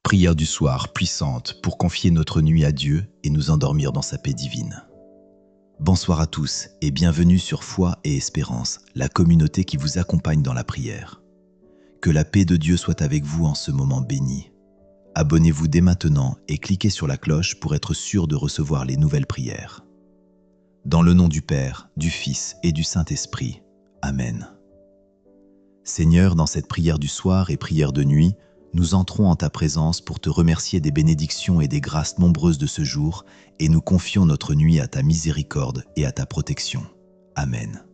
Prière du soir puissante pour confier notre nuit à Dieu et nous endormir dans sa paix divine. Bonsoir à tous et bienvenue sur Foi et Espérance, la communauté qui vous accompagne dans la prière. Que la paix de Dieu soit avec vous en ce moment béni. Abonnez-vous dès maintenant et cliquez sur la cloche pour être sûr de recevoir les nouvelles prières. Dans le nom du Père, du Fils et du Saint-Esprit. Amen. Seigneur, dans cette prière du soir et prière de nuit, nous entrons en ta présence pour te remercier des bénédictions et des grâces nombreuses de ce jour et nous confions notre nuit à ta miséricorde et à ta protection. Amen.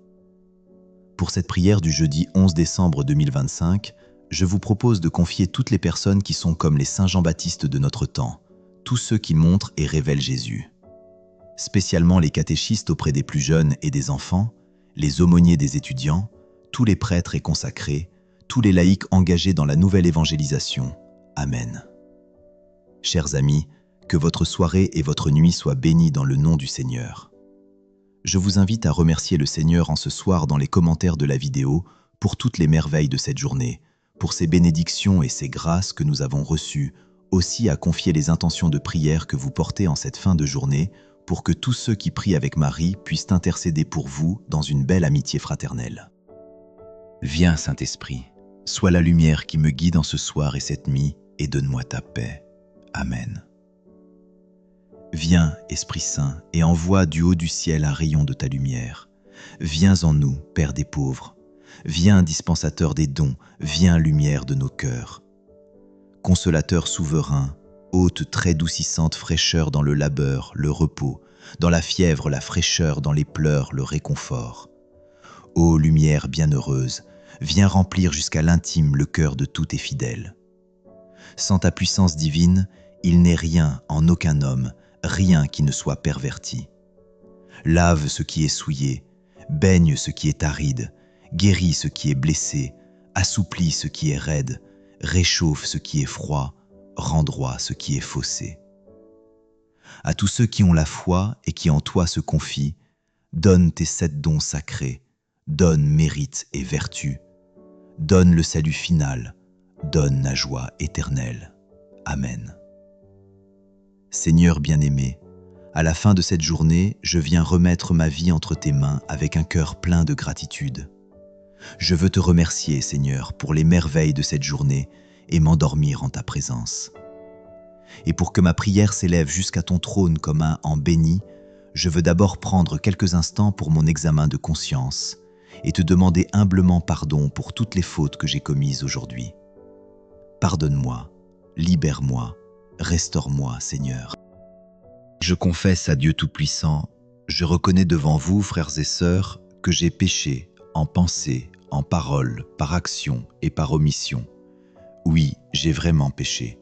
Pour cette prière du jeudi 11 décembre 2025, je vous propose de confier toutes les personnes qui sont comme les saints Jean-Baptiste de notre temps, tous ceux qui montrent et révèlent Jésus. Spécialement les catéchistes auprès des plus jeunes et des enfants, les aumôniers des étudiants, tous les prêtres et consacrés, tous les laïcs engagés dans la nouvelle évangélisation. Amen. Chers amis, que votre soirée et votre nuit soient bénies dans le nom du Seigneur. Je vous invite à remercier le Seigneur en ce soir dans les commentaires de la vidéo pour toutes les merveilles de cette journée, pour ses bénédictions et ses grâces que nous avons reçues, aussi à confier les intentions de prière que vous portez en cette fin de journée, pour que tous ceux qui prient avec Marie puissent intercéder pour vous dans une belle amitié fraternelle. Viens, Saint-Esprit. Sois la lumière qui me guide en ce soir et cette nuit, et donne-moi ta paix. Amen. Viens, Esprit Saint, et envoie du haut du ciel un rayon de ta lumière. Viens en nous, Père des pauvres. Viens, dispensateur des dons, viens, lumière de nos cœurs. Consolateur souverain, hôte très doucissante fraîcheur dans le labeur, le repos, dans la fièvre, la fraîcheur, dans les pleurs, le réconfort. Ô lumière bienheureuse, viens remplir jusqu'à l'intime le cœur de tous tes fidèles. Sans ta puissance divine, il n'est rien en aucun homme, rien qui ne soit perverti. Lave ce qui est souillé, baigne ce qui est aride, guéris ce qui est blessé, assouplis ce qui est raide, réchauffe ce qui est froid, rend droit ce qui est faussé. À tous ceux qui ont la foi et qui en toi se confient, donne tes 7 dons sacrés, donne mérite et vertu, donne le salut final, donne la joie éternelle. Amen. Seigneur bien-aimé, à la fin de cette journée, je viens remettre ma vie entre tes mains avec un cœur plein de gratitude. Je veux te remercier, Seigneur, pour les merveilles de cette journée et m'endormir en ta présence. Et pour que ma prière s'élève jusqu'à ton trône comme un en béni, je veux d'abord prendre quelques instants pour mon examen de conscience et te demander humblement pardon pour toutes les fautes que j'ai commises aujourd'hui. Pardonne-moi, libère-moi, restaure-moi, Seigneur. Je confesse à Dieu Tout-Puissant, je reconnais devant vous, frères et sœurs, que j'ai péché en pensée, en parole, par action et par omission. Oui, j'ai vraiment péché.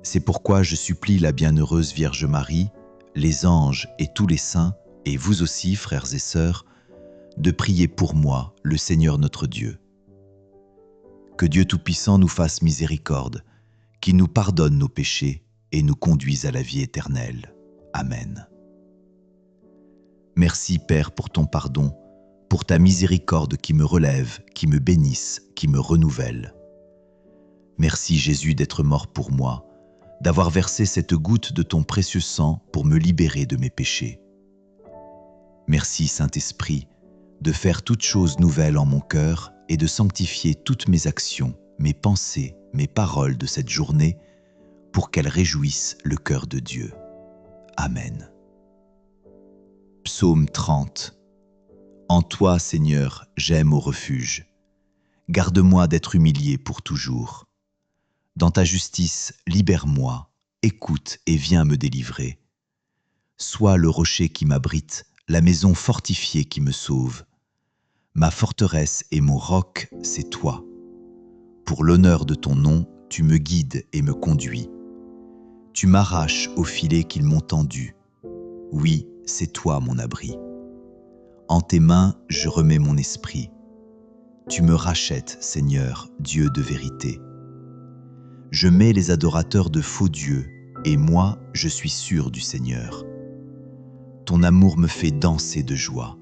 C'est pourquoi je supplie la bienheureuse Vierge Marie, les anges et tous les saints, et vous aussi, frères et sœurs, de prier pour moi, le Seigneur notre Dieu. Que Dieu Tout-Puissant nous fasse miséricorde, qu'il nous pardonne nos péchés et nous conduise à la vie éternelle. Amen. Merci Père pour ton pardon, pour ta miséricorde qui me relève, qui me bénisse, qui me renouvelle. Merci Jésus d'être mort pour moi, d'avoir versé cette goutte de ton précieux sang pour me libérer de mes péchés. Merci Saint-Esprit, de faire toutes choses nouvelles en mon cœur et de sanctifier toutes mes actions, mes pensées, mes paroles de cette journée pour qu'elles réjouissent le cœur de Dieu. Amen. Psaume 30. En toi, Seigneur, j'aime au refuge. Garde-moi d'être humilié pour toujours. Dans ta justice, libère-moi, écoute et viens me délivrer. Sois le rocher qui m'abrite, la maison fortifiée qui me sauve. Ma forteresse et mon roc, c'est toi. Pour l'honneur de ton nom, tu me guides et me conduis. Tu m'arraches au filet qu'ils m'ont tendu. Oui, c'est toi mon abri. En tes mains, je remets mon esprit. Tu me rachètes, Seigneur, Dieu de vérité. Je mets les adorateurs de faux dieux, et moi, je suis sûr du Seigneur. Ton amour me fait danser de joie.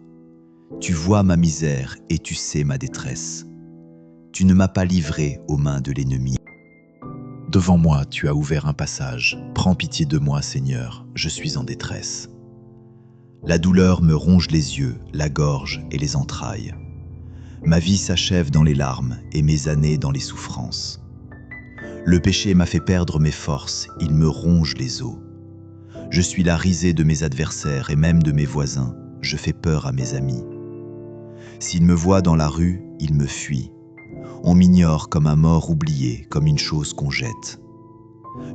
Tu vois ma misère et tu sais ma détresse. Tu ne m'as pas livré aux mains de l'ennemi. Devant moi, tu as ouvert un passage. Prends pitié de moi, Seigneur, je suis en détresse. La douleur me ronge les yeux, la gorge et les entrailles. Ma vie s'achève dans les larmes et mes années dans les souffrances. Le péché m'a fait perdre mes forces, il me ronge les os. Je suis la risée de mes adversaires et même de mes voisins, je fais peur à mes amis. S'ils me voient dans la rue, ils me fuient. On m'ignore comme un mort oublié, comme une chose qu'on jette.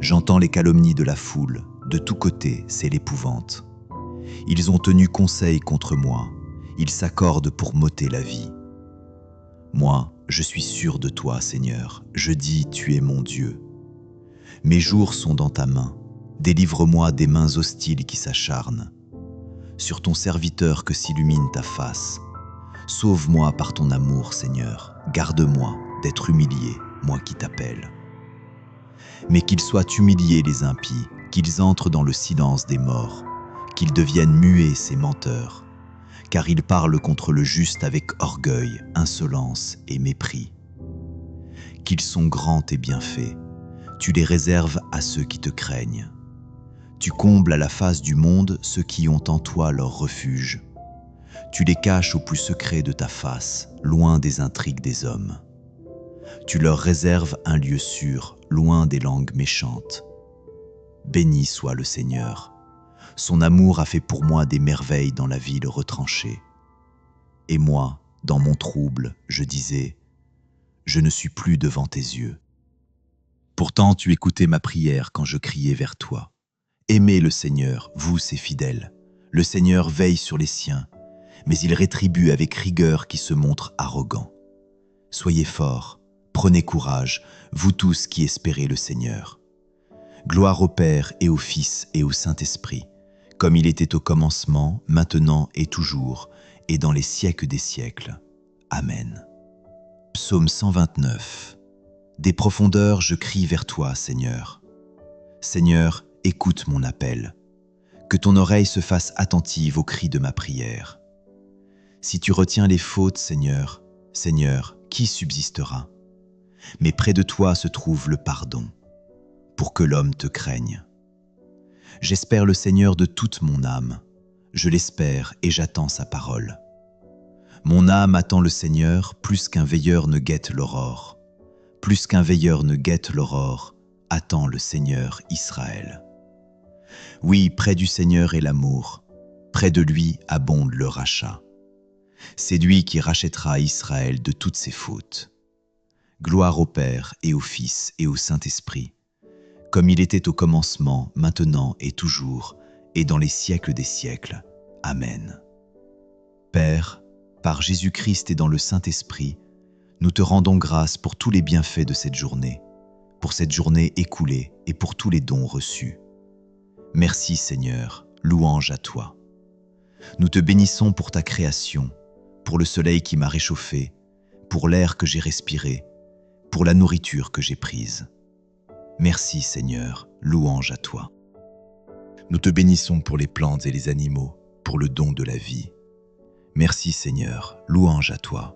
J'entends les calomnies de la foule, de tous côtés, c'est l'épouvante. Ils ont tenu conseil contre moi, ils s'accordent pour m'ôter la vie. Moi, je suis sûr de toi, Seigneur, je dis, tu es mon Dieu. Mes jours sont dans ta main, délivre-moi des mains hostiles qui s'acharnent. Sur ton serviteur que s'illumine ta face. Sauve-moi par ton amour, Seigneur, garde-moi d'être humilié, moi qui t'appelle. Mais qu'ils soient humiliés les impies, qu'ils entrent dans le silence des morts, qu'ils deviennent muets ces menteurs, car ils parlent contre le juste avec orgueil, insolence et mépris. Qu'ils sont grands tes bienfaits, tu les réserves à ceux qui te craignent. Tu combles à la face du monde ceux qui ont en toi leur refuge. Tu les caches au plus secret de ta face, loin des intrigues des hommes. Tu leur réserves un lieu sûr, loin des langues méchantes. Béni soit le Seigneur. Son amour a fait pour moi des merveilles dans la ville retranchée. Et moi, dans mon trouble, je disais, je ne suis plus devant tes yeux. Pourtant, tu écoutais ma prière quand je criais vers toi. Aimez le Seigneur, vous ses fidèles. Le Seigneur veille sur les siens, mais il rétribue avec rigueur qui se montre arrogant. Soyez forts, prenez courage, vous tous qui espérez le Seigneur. Gloire au Père et au Fils et au Saint-Esprit, comme il était au commencement, maintenant et toujours, et dans les siècles des siècles. Amen. Psaume 129. Des profondeurs je crie vers toi, Seigneur. Seigneur, écoute mon appel. Que ton oreille se fasse attentive aux cris de ma prière. Si tu retiens les fautes, Seigneur, Seigneur, qui subsistera? Mais près de toi se trouve le pardon, pour que l'homme te craigne. J'espère le Seigneur de toute mon âme. Je l'espère et j'attends sa parole. Mon âme attend le Seigneur plus qu'un veilleur ne guette l'aurore. Plus qu'un veilleur ne guette l'aurore, attend le Seigneur Israël. Oui, près du Seigneur est l'amour, près de lui abonde le rachat. C'est lui qui rachètera Israël de toutes ses fautes. Gloire au Père et au Fils et au Saint-Esprit, comme il était au commencement, maintenant et toujours, et dans les siècles des siècles. Amen. Père, par Jésus-Christ et dans le Saint-Esprit, nous te rendons grâce pour tous les bienfaits de cette journée écoulée et pour tous les dons reçus. Merci Seigneur, louange à toi. Nous te bénissons pour ta création, pour le soleil qui m'a réchauffé, pour l'air que j'ai respiré, pour la nourriture que j'ai prise. Merci Seigneur, louange à toi. Nous te bénissons pour les plantes et les animaux, pour le don de la vie. Merci Seigneur, louange à toi.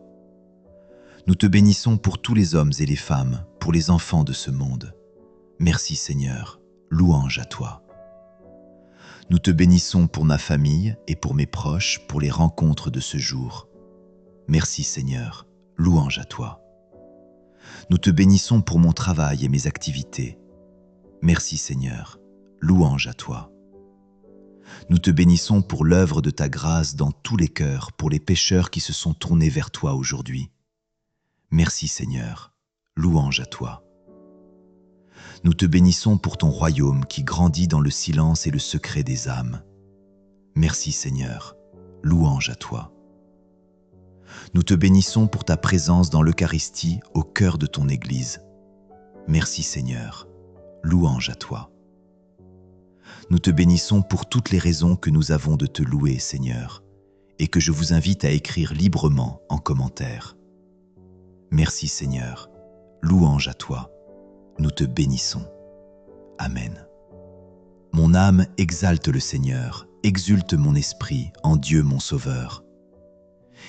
Nous te bénissons pour tous les hommes et les femmes, pour les enfants de ce monde. Merci Seigneur, louange à toi. Nous te bénissons pour ma famille et pour mes proches, pour les rencontres de ce jour. Merci Seigneur, louange à toi. Nous te bénissons pour mon travail et mes activités. Merci Seigneur, louange à toi. Nous te bénissons pour l'œuvre de ta grâce dans tous les cœurs, pour les pécheurs qui se sont tournés vers toi aujourd'hui. Merci Seigneur, louange à toi. Nous te bénissons pour ton royaume qui grandit dans le silence et le secret des âmes. Merci Seigneur, louange à toi. Nous te bénissons pour ta présence dans l'Eucharistie au cœur de ton Église. Merci Seigneur, louange à toi. Nous te bénissons pour toutes les raisons que nous avons de te louer, Seigneur, et que je vous invite à écrire librement en commentaire. Merci Seigneur, louange à toi. Nous te bénissons. Amen. Mon âme exalte le Seigneur, exulte mon esprit en Dieu mon Sauveur.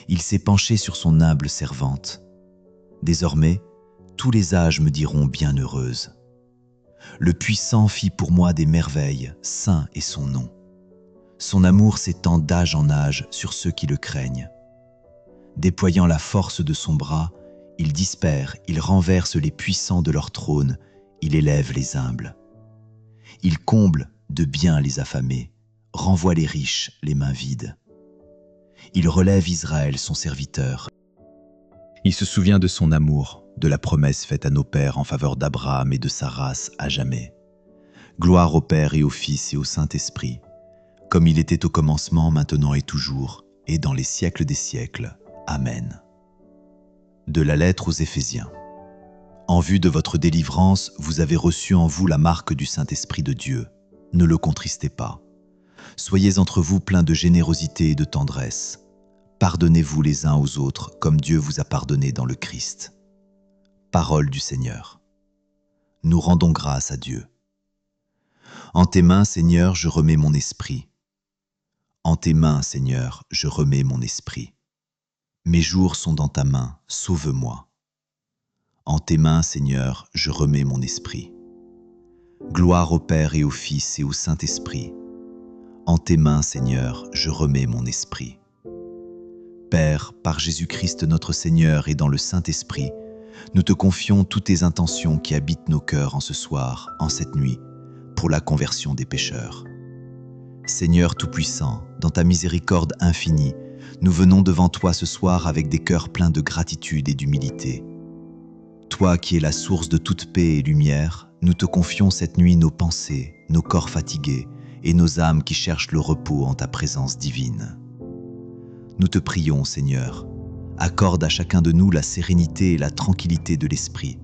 Il s'est penché sur son humble servante. Désormais, tous les âges me diront bienheureuse. Le puissant fit pour moi des merveilles, saint est son nom. Son amour s'étend d'âge en âge sur ceux qui le craignent. Déployant la force de son bras, il dispère, il renverse les puissants de leur trône, il élève les humbles. Il comble de bien les affamés, renvoie les riches les mains vides. Il relève Israël, son serviteur. Il se souvient de son amour, de la promesse faite à nos pères en faveur d'Abraham et de sa race à jamais. Gloire au Père et au Fils et au Saint-Esprit, comme il était au commencement, maintenant et toujours, et dans les siècles des siècles. Amen. De la lettre aux Éphésiens. En vue de votre délivrance, vous avez reçu en vous la marque du Saint-Esprit de Dieu. Ne le contristez pas. Soyez entre vous pleins de générosité et de tendresse. Pardonnez-vous les uns aux autres, comme Dieu vous a pardonné dans le Christ. Parole du Seigneur. Nous rendons grâce à Dieu. En tes mains, Seigneur, je remets mon esprit. En tes mains, Seigneur, je remets mon esprit. Mes jours sont dans ta main, sauve-moi. En tes mains, Seigneur, je remets mon esprit. Gloire au Père et au Fils et au Saint-Esprit. En tes mains, Seigneur, je remets mon esprit. Père, par Jésus-Christ notre Seigneur et dans le Saint-Esprit, nous te confions toutes tes intentions qui habitent nos cœurs en ce soir, en cette nuit, pour la conversion des pécheurs. Seigneur Tout-Puissant, dans ta miséricorde infinie, nous venons devant toi ce soir avec des cœurs pleins de gratitude et d'humilité. Toi qui es la source de toute paix et lumière, nous te confions cette nuit nos pensées, nos corps fatigués et nos âmes qui cherchent le repos en ta présence divine. Nous te prions, Seigneur, accorde à chacun de nous la sérénité et la tranquillité de l'esprit,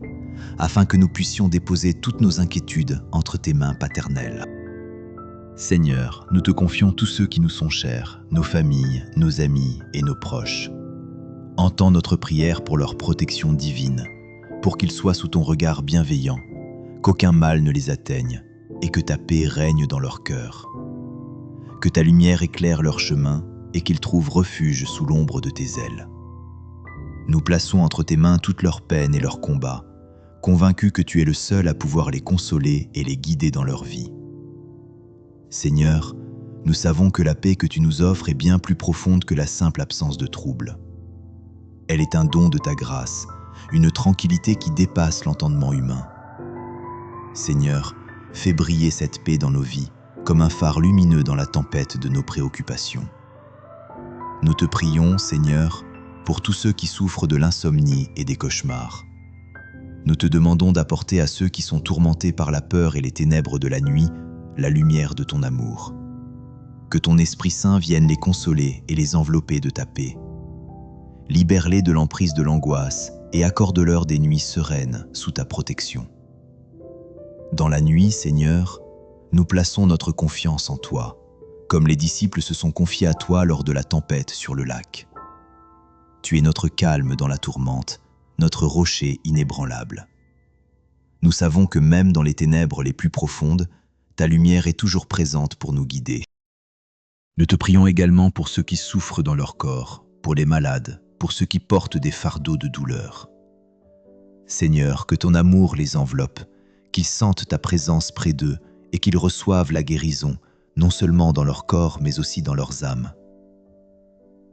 afin que nous puissions déposer toutes nos inquiétudes entre tes mains paternelles. Seigneur, nous te confions tous ceux qui nous sont chers, nos familles, nos amis et nos proches. Entends notre prière pour leur protection divine, pour qu'ils soient sous ton regard bienveillant, qu'aucun mal ne les atteigne et que ta paix règne dans leur cœur. Que ta lumière éclaire leur chemin et qu'ils trouvent refuge sous l'ombre de tes ailes. Nous plaçons entre tes mains toutes leurs peines et leurs combats, convaincus que tu es le seul à pouvoir les consoler et les guider dans leur vie. Seigneur, nous savons que la paix que tu nous offres est bien plus profonde que la simple absence de trouble. Elle est un don de ta grâce, une tranquillité qui dépasse l'entendement humain. Seigneur, fais briller cette paix dans nos vies, comme un phare lumineux dans la tempête de nos préoccupations. Nous te prions, Seigneur, pour tous ceux qui souffrent de l'insomnie et des cauchemars. Nous te demandons d'apporter à ceux qui sont tourmentés par la peur et les ténèbres de la nuit, la lumière de ton amour. Que ton Esprit Saint vienne les consoler et les envelopper de ta paix. Libère-les de l'emprise de l'angoisse et accorde-leur des nuits sereines sous ta protection. Dans la nuit, Seigneur, nous plaçons notre confiance en toi, comme les disciples se sont confiés à toi lors de la tempête sur le lac. Tu es notre calme dans la tourmente, notre rocher inébranlable. Nous savons que même dans les ténèbres les plus profondes, ta lumière est toujours présente pour nous guider. Nous te prions également pour ceux qui souffrent dans leur corps, pour les malades, pour ceux qui portent des fardeaux de douleur. Seigneur, que ton amour les enveloppe, qu'ils sentent ta présence près d'eux et qu'ils reçoivent la guérison, non seulement dans leur corps, mais aussi dans leurs âmes.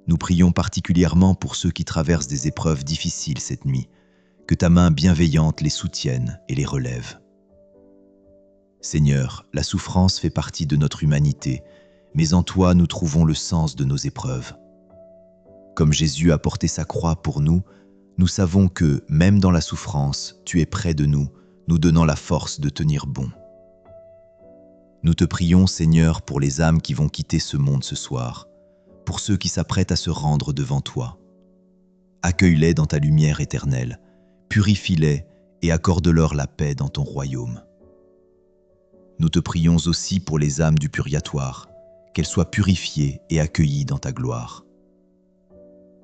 Nous prions particulièrement pour ceux qui traversent des épreuves difficiles cette nuit, que ta main bienveillante les soutienne et les relève. Seigneur, la souffrance fait partie de notre humanité, mais en toi nous trouvons le sens de nos épreuves. Comme Jésus a porté sa croix pour nous, nous savons que, même dans la souffrance, tu es près de nous, nous donnant la force de tenir bon. Nous te prions, Seigneur, pour les âmes qui vont quitter ce monde ce soir, pour ceux qui s'apprêtent à se rendre devant toi. Accueille-les dans ta lumière éternelle, purifie-les et accorde-leur la paix dans ton royaume. Nous te prions aussi pour les âmes du purgatoire, qu'elles soient purifiées et accueillies dans ta gloire.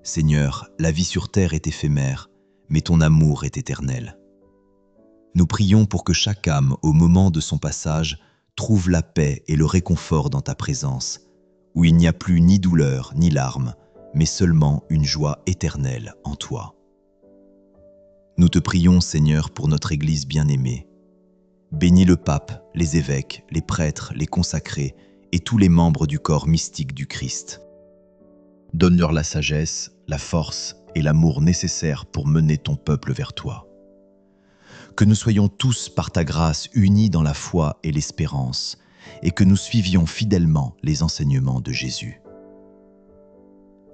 Seigneur, la vie sur terre est éphémère, mais ton amour est éternel. Nous prions pour que chaque âme, au moment de son passage, trouve la paix et le réconfort dans ta présence, où il n'y a plus ni douleur ni larmes, mais seulement une joie éternelle en toi. Nous te prions, Seigneur, pour notre Église bien-aimée. Bénis le pape, les évêques, les prêtres, les consacrés et tous les membres du corps mystique du Christ. Donne-leur la sagesse, la force et l'amour nécessaires pour mener ton peuple vers toi. Que nous soyons tous par ta grâce unis dans la foi et l'espérance, et que nous suivions fidèlement les enseignements de Jésus.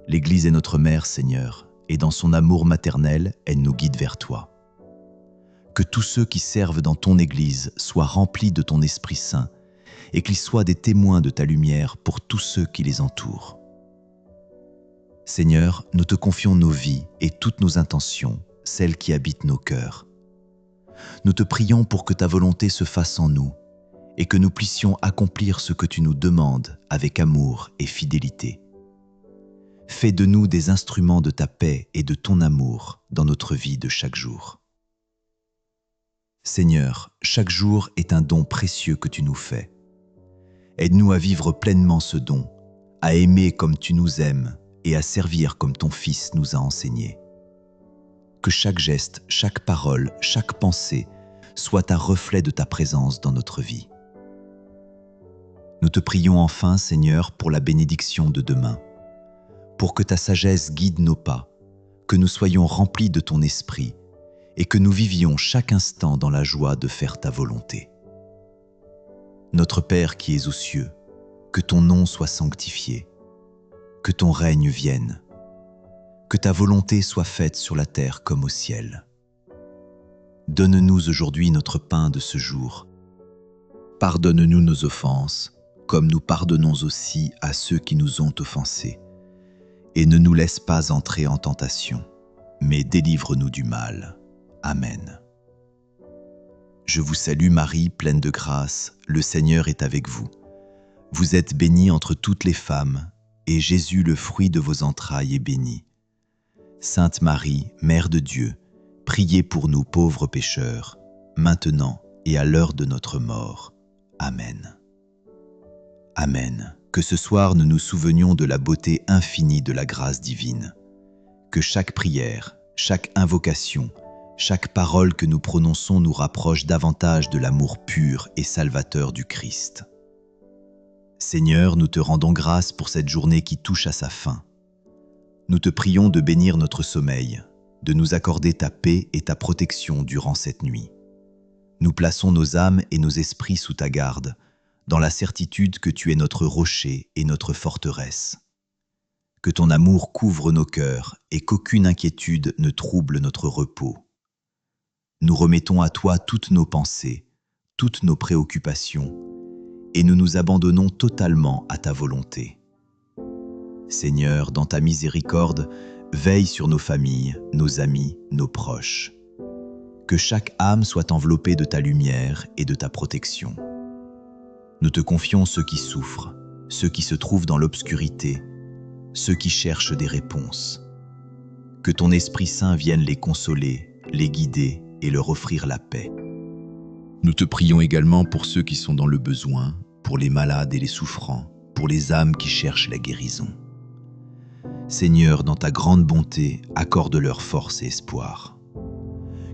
L'Église est notre mère, Seigneur, et dans son amour maternel, elle nous guide vers toi. Que tous ceux qui servent dans ton Église soient remplis de ton Esprit Saint et qu'ils soient des témoins de ta lumière pour tous ceux qui les entourent. Seigneur, nous te confions nos vies et toutes nos intentions, celles qui habitent nos cœurs. Nous te prions pour que ta volonté se fasse en nous et que nous puissions accomplir ce que tu nous demandes avec amour et fidélité. Fais de nous des instruments de ta paix et de ton amour dans notre vie de chaque jour. Seigneur, chaque jour est un don précieux que tu nous fais. Aide-nous à vivre pleinement ce don, à aimer comme tu nous aimes et à servir comme ton Fils nous a enseigné. Que chaque geste, chaque parole, chaque pensée soit un reflet de ta présence dans notre vie. Nous te prions enfin, Seigneur, pour la bénédiction de demain, pour que ta sagesse guide nos pas, que nous soyons remplis de ton esprit et que nous vivions chaque instant dans la joie de faire ta volonté. Notre Père qui es aux cieux, que ton nom soit sanctifié, que ton règne vienne, que ta volonté soit faite sur la terre comme au ciel. Donne-nous aujourd'hui notre pain de ce jour. Pardonne-nous nos offenses, comme nous pardonnons aussi à ceux qui nous ont offensés. Et ne nous laisse pas entrer en tentation, mais délivre-nous du mal. Amen. Je vous salue Marie, pleine de grâce, le Seigneur est avec vous. Vous êtes bénie entre toutes les femmes, et Jésus, le fruit de vos entrailles, est béni. Sainte Marie, Mère de Dieu, priez pour nous pauvres pécheurs, maintenant et à l'heure de notre mort. Amen. Amen. Que ce soir nous nous souvenions de la beauté infinie de la grâce divine. Que chaque prière, chaque invocation, chaque parole que nous prononçons nous rapproche davantage de l'amour pur et salvateur du Christ. Seigneur, nous te rendons grâce pour cette journée qui touche à sa fin. Nous te prions de bénir notre sommeil, de nous accorder ta paix et ta protection durant cette nuit. Nous plaçons nos âmes et nos esprits sous ta garde, dans la certitude que tu es notre rocher et notre forteresse. Que ton amour couvre nos cœurs et qu'aucune inquiétude ne trouble notre repos. Nous remettons à toi toutes nos pensées, toutes nos préoccupations, et nous nous abandonnons totalement à ta volonté. Seigneur, dans ta miséricorde, veille sur nos familles, nos amis, nos proches. Que chaque âme soit enveloppée de ta lumière et de ta protection. Nous te confions ceux qui souffrent, ceux qui se trouvent dans l'obscurité, ceux qui cherchent des réponses. Que ton Esprit Saint vienne les consoler, les guider et leur offrir la paix. Nous te prions également pour ceux qui sont dans le besoin, pour les malades et les souffrants, pour les âmes qui cherchent la guérison. Seigneur, dans ta grande bonté, accorde-leur force et espoir.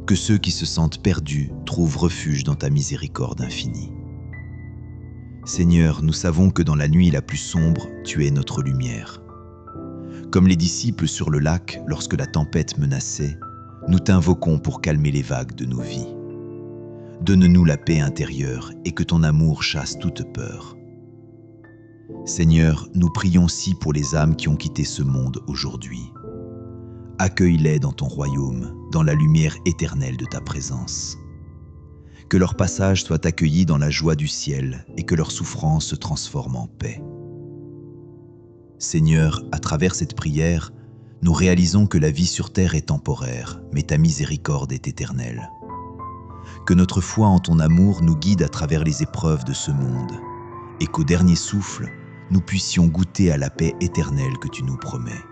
Que ceux qui se sentent perdus trouvent refuge dans ta miséricorde infinie. Seigneur, nous savons que dans la nuit la plus sombre, tu es notre lumière. Comme les disciples sur le lac lorsque la tempête menaçait, nous t'invoquons pour calmer les vagues de nos vies. Donne-nous la paix intérieure et que ton amour chasse toute peur. Seigneur, nous prions aussi pour les âmes qui ont quitté ce monde aujourd'hui. Accueille-les dans ton royaume, dans la lumière éternelle de ta présence. Que leur passage soit accueilli dans la joie du ciel et que leur souffrance se transforme en paix. Seigneur, à travers cette prière, nous réalisons que la vie sur terre est temporaire, mais ta miséricorde est éternelle. Que notre foi en ton amour nous guide à travers les épreuves de ce monde, et qu'au dernier souffle, nous puissions goûter à la paix éternelle que tu nous promets.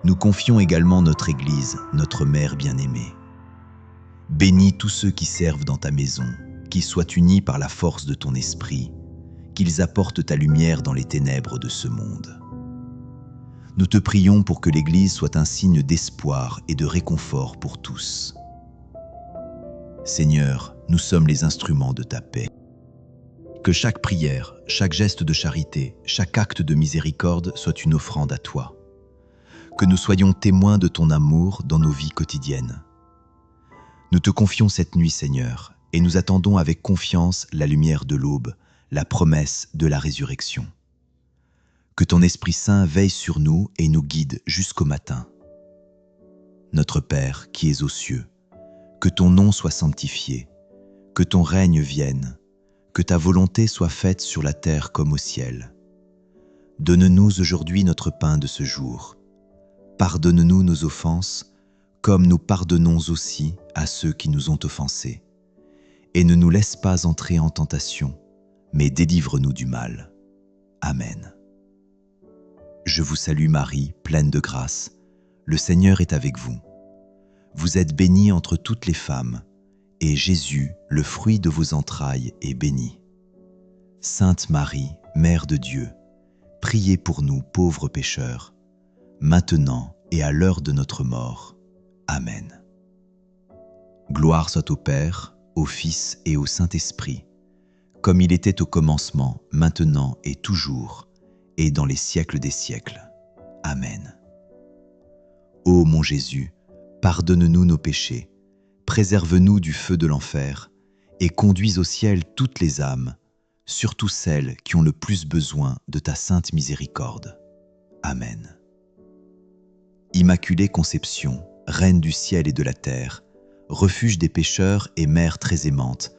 Nous confions également notre Église, notre Mère bien-aimée. Bénis tous ceux qui servent dans ta maison, qu'ils soient unis par la force de ton esprit, qu'ils apportent ta lumière dans les ténèbres de ce monde. Nous te prions pour que l'Église soit un signe d'espoir et de réconfort pour tous. Seigneur, nous sommes les instruments de ta paix. Que chaque prière, chaque geste de charité, chaque acte de miséricorde soit une offrande à toi. Que nous soyons témoins de ton amour dans nos vies quotidiennes. Nous te confions cette nuit, Seigneur, et nous attendons avec confiance la lumière de l'aube, la promesse de la résurrection. Que ton Esprit Saint veille sur nous et nous guide jusqu'au matin. Notre Père qui es aux cieux, que ton nom soit sanctifié, que ton règne vienne, que ta volonté soit faite sur la terre comme au ciel. Donne-nous aujourd'hui notre pain de ce jour. Pardonne-nous nos offenses, comme nous pardonnons aussi à ceux qui nous ont offensés. Et ne nous laisse pas entrer en tentation, mais délivre-nous du mal. Amen. Je vous salue Marie, pleine de grâce. Le Seigneur est avec vous. Vous êtes bénie entre toutes les femmes, et Jésus, le fruit de vos entrailles, est béni. Sainte Marie, Mère de Dieu, priez pour nous pauvres pécheurs, maintenant et à l'heure de notre mort. Amen. Gloire soit au Père, au Fils et au Saint-Esprit, comme il était au commencement, maintenant et toujours, et dans les siècles des siècles. Amen. Ô mon Jésus, pardonne-nous nos péchés, préserve-nous du feu de l'enfer, et conduis au ciel toutes les âmes, surtout celles qui ont le plus besoin de ta sainte miséricorde. Amen. Immaculée Conception, Reine du ciel et de la terre, refuge des pécheurs et mère très aimante,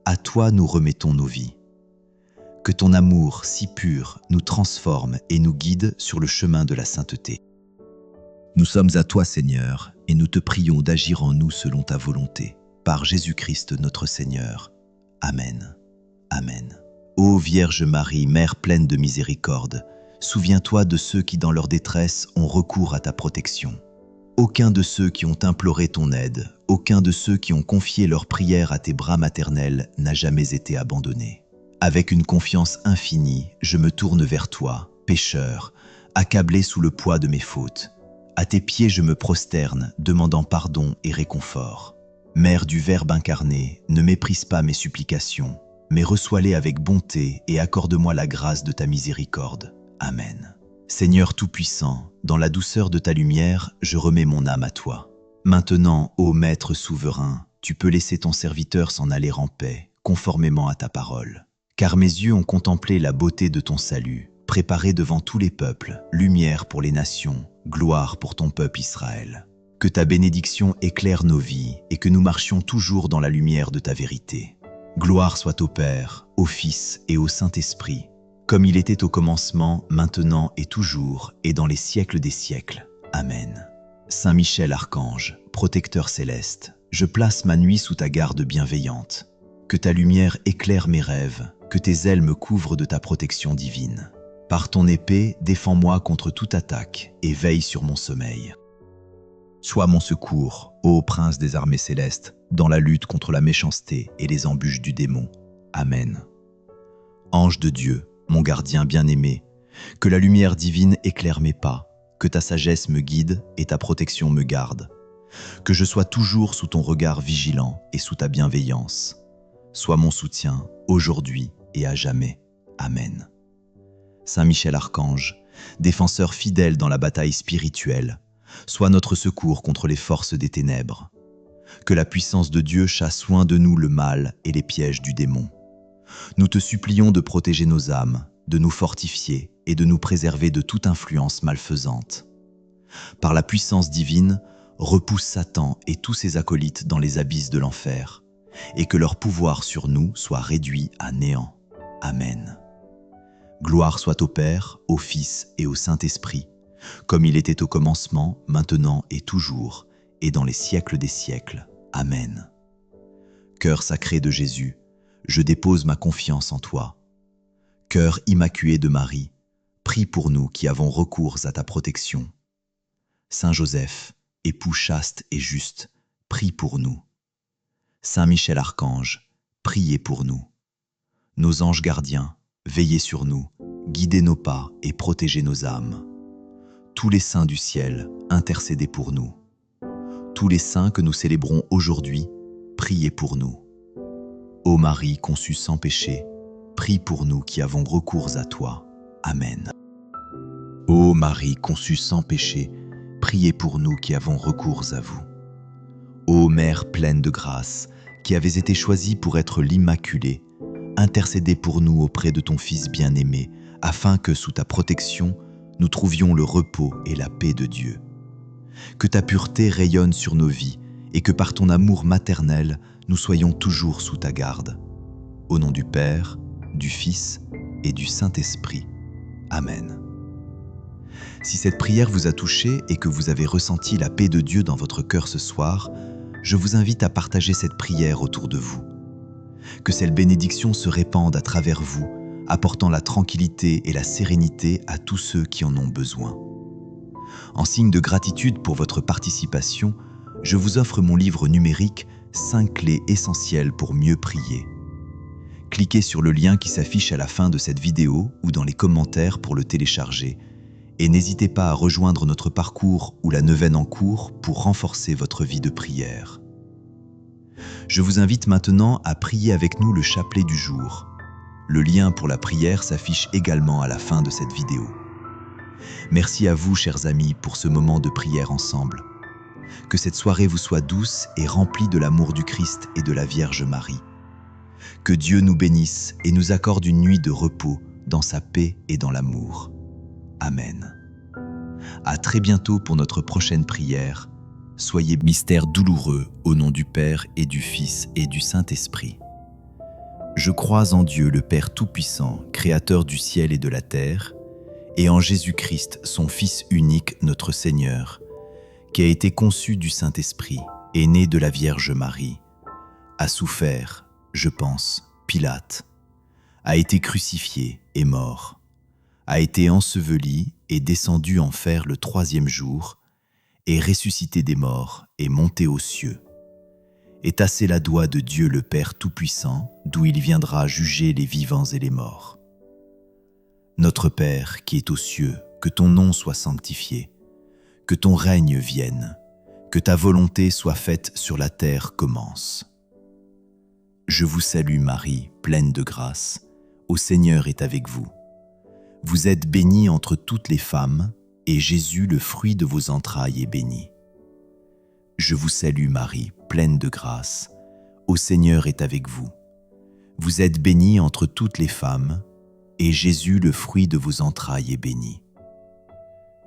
à toi nous remettons nos vies. Que ton amour si pur nous transforme et nous guide sur le chemin de la sainteté. Nous sommes à toi, Seigneur, et nous te prions d'agir en nous selon ta volonté, par Jésus-Christ notre Seigneur. Amen. Amen. Ô Vierge Marie, Mère pleine de miséricorde, souviens-toi de ceux qui dans leur détresse ont recours à ta protection. Aucun de ceux qui ont imploré ton aide, aucun de ceux qui ont confié leur prière à tes bras maternels n'a jamais été abandonné. Avec une confiance infinie, je me tourne vers toi, pécheur, accablé sous le poids de mes fautes. À tes pieds je me prosterne, demandant pardon et réconfort. Mère du Verbe incarné, ne méprise pas mes supplications, mais reçois-les avec bonté et accorde-moi la grâce de ta miséricorde. Amen. Seigneur Tout-Puissant, dans la douceur de ta lumière, je remets mon âme à toi. Maintenant, ô Maître souverain, tu peux laisser ton serviteur s'en aller en paix, conformément à ta parole. Car mes yeux ont contemplé la beauté de ton salut, préparé devant tous les peuples, lumière pour les nations, gloire pour ton peuple Israël. Que ta bénédiction éclaire nos vies et que nous marchions toujours dans la lumière de ta vérité. Gloire soit au Père, au Fils et au Saint-Esprit, comme il était au commencement, maintenant et toujours, et dans les siècles des siècles. Amen. Saint Michel Archange, protecteur céleste, je place ma nuit sous ta garde bienveillante. Que ta lumière éclaire mes rêves, que tes ailes me couvrent de ta protection divine. Par ton épée, défends-moi contre toute attaque et veille sur mon sommeil. Sois mon secours, ô prince des armées célestes, dans la lutte contre la méchanceté et les embûches du démon. Amen. Ange de Dieu, mon gardien bien-aimé, que la lumière divine éclaire mes pas, que ta sagesse me guide et ta protection me garde, que je sois toujours sous ton regard vigilant et sous ta bienveillance. Sois mon soutien, aujourd'hui et à jamais. Amen. Saint Michel Archange, défenseur fidèle dans la bataille spirituelle, sois notre secours contre les forces des ténèbres. Que la puissance de Dieu chasse loin de nous le mal et les pièges du démon. Nous te supplions de protéger nos âmes, de nous fortifier et de nous préserver de toute influence malfaisante. Par la puissance divine, repousse Satan et tous ses acolytes dans les abysses de l'enfer, et que leur pouvoir sur nous soit réduit à néant. Amen. Gloire soit au Père, au Fils et au Saint-Esprit, comme il était au commencement, maintenant et toujours, et dans les siècles des siècles. Amen. Cœur sacré de Jésus, je dépose ma confiance en toi. Cœur immaculé de Marie, prie pour nous qui avons recours à ta protection. Saint Joseph, époux chaste et juste, prie pour nous. Saint Michel Archange, priez pour nous. Nos anges gardiens, veillez sur nous, guidez nos pas et protégez nos âmes. Tous les saints du ciel, intercédez pour nous. Tous les saints que nous célébrons aujourd'hui, priez pour nous. Ô Marie conçue sans péché, prie pour nous qui avons recours à toi. Amen. Ô Marie conçue sans péché, priez pour nous qui avons recours à vous. Ô Mère pleine de grâce, qui avez été choisie pour être l'Immaculée, intercédez pour nous auprès de ton Fils bien-aimé, afin que, sous ta protection, nous trouvions le repos et la paix de Dieu. Que ta pureté rayonne sur nos vies et que par ton amour maternel, nous soyons toujours sous ta garde. Au nom du Père, du Fils et du Saint-Esprit. Amen. Si cette prière vous a touché et que vous avez ressenti la paix de Dieu dans votre cœur ce soir, je vous invite à partager cette prière autour de vous. Que cette bénédiction se répande à travers vous, apportant la tranquillité et la sérénité à tous ceux qui en ont besoin. En signe de gratitude pour votre participation, je vous offre mon livre numérique « 5 clés essentielles pour mieux prier ». Cliquez sur le lien qui s'affiche à la fin de cette vidéo ou dans les commentaires pour le télécharger et n'hésitez pas à rejoindre notre parcours ou la neuvaine en cours pour renforcer votre vie de prière. Je vous invite maintenant à prier avec nous le chapelet du jour. Le lien pour la prière s'affiche également à la fin de cette vidéo. Merci à vous, chers amis, pour ce moment de prière ensemble. Que cette soirée vous soit douce et remplie de l'amour du Christ et de la Vierge Marie. Que Dieu nous bénisse et nous accorde une nuit de repos dans sa paix et dans l'amour. Amen. À très bientôt pour notre prochaine prière. Soyez mystère douloureux au nom du Père et du Fils et du Saint-Esprit. Je crois en Dieu le Père Tout-Puissant, Créateur du ciel et de la terre, et en Jésus-Christ, son Fils unique, notre Seigneur, qui a été conçu du Saint-Esprit et né de la Vierge Marie, a souffert, je pense, Pilate, a été crucifié et mort, a été enseveli et descendu en fer le 3e jour, est ressuscité des morts et monté aux cieux, est assis à la droite de Dieu le Père Tout-Puissant, d'où il viendra juger les vivants et les morts. Notre Père qui est aux cieux, que ton nom soit sanctifié, que ton règne vienne, que ta volonté soit faite sur la terre commence. Je vous salue Marie, pleine de grâce, au Seigneur est avec vous. Vous êtes bénie entre toutes les femmes, et Jésus, le fruit de vos entrailles, est béni. Je vous salue Marie, pleine de grâce, au Seigneur est avec vous. Vous êtes bénie entre toutes les femmes, et Jésus, le fruit de vos entrailles, est béni.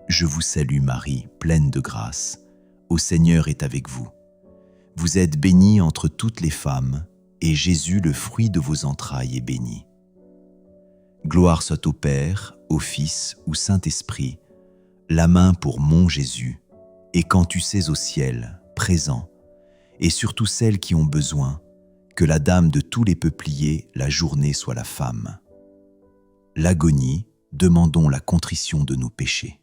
Je vous salue Marie, pleine de grâce, au Seigneur est avec vous. Vous êtes bénie entre toutes les femmes, et Jésus, le fruit de vos entrailles, est béni. Gloire soit au Père, au Fils, au Saint-Esprit, la main pour mon Jésus, et quand tu sais au ciel, présent, et surtout celles qui ont besoin, que la dame de tous les peupliers, la journée soit la femme. L'agonie, demandons la contrition de nos péchés.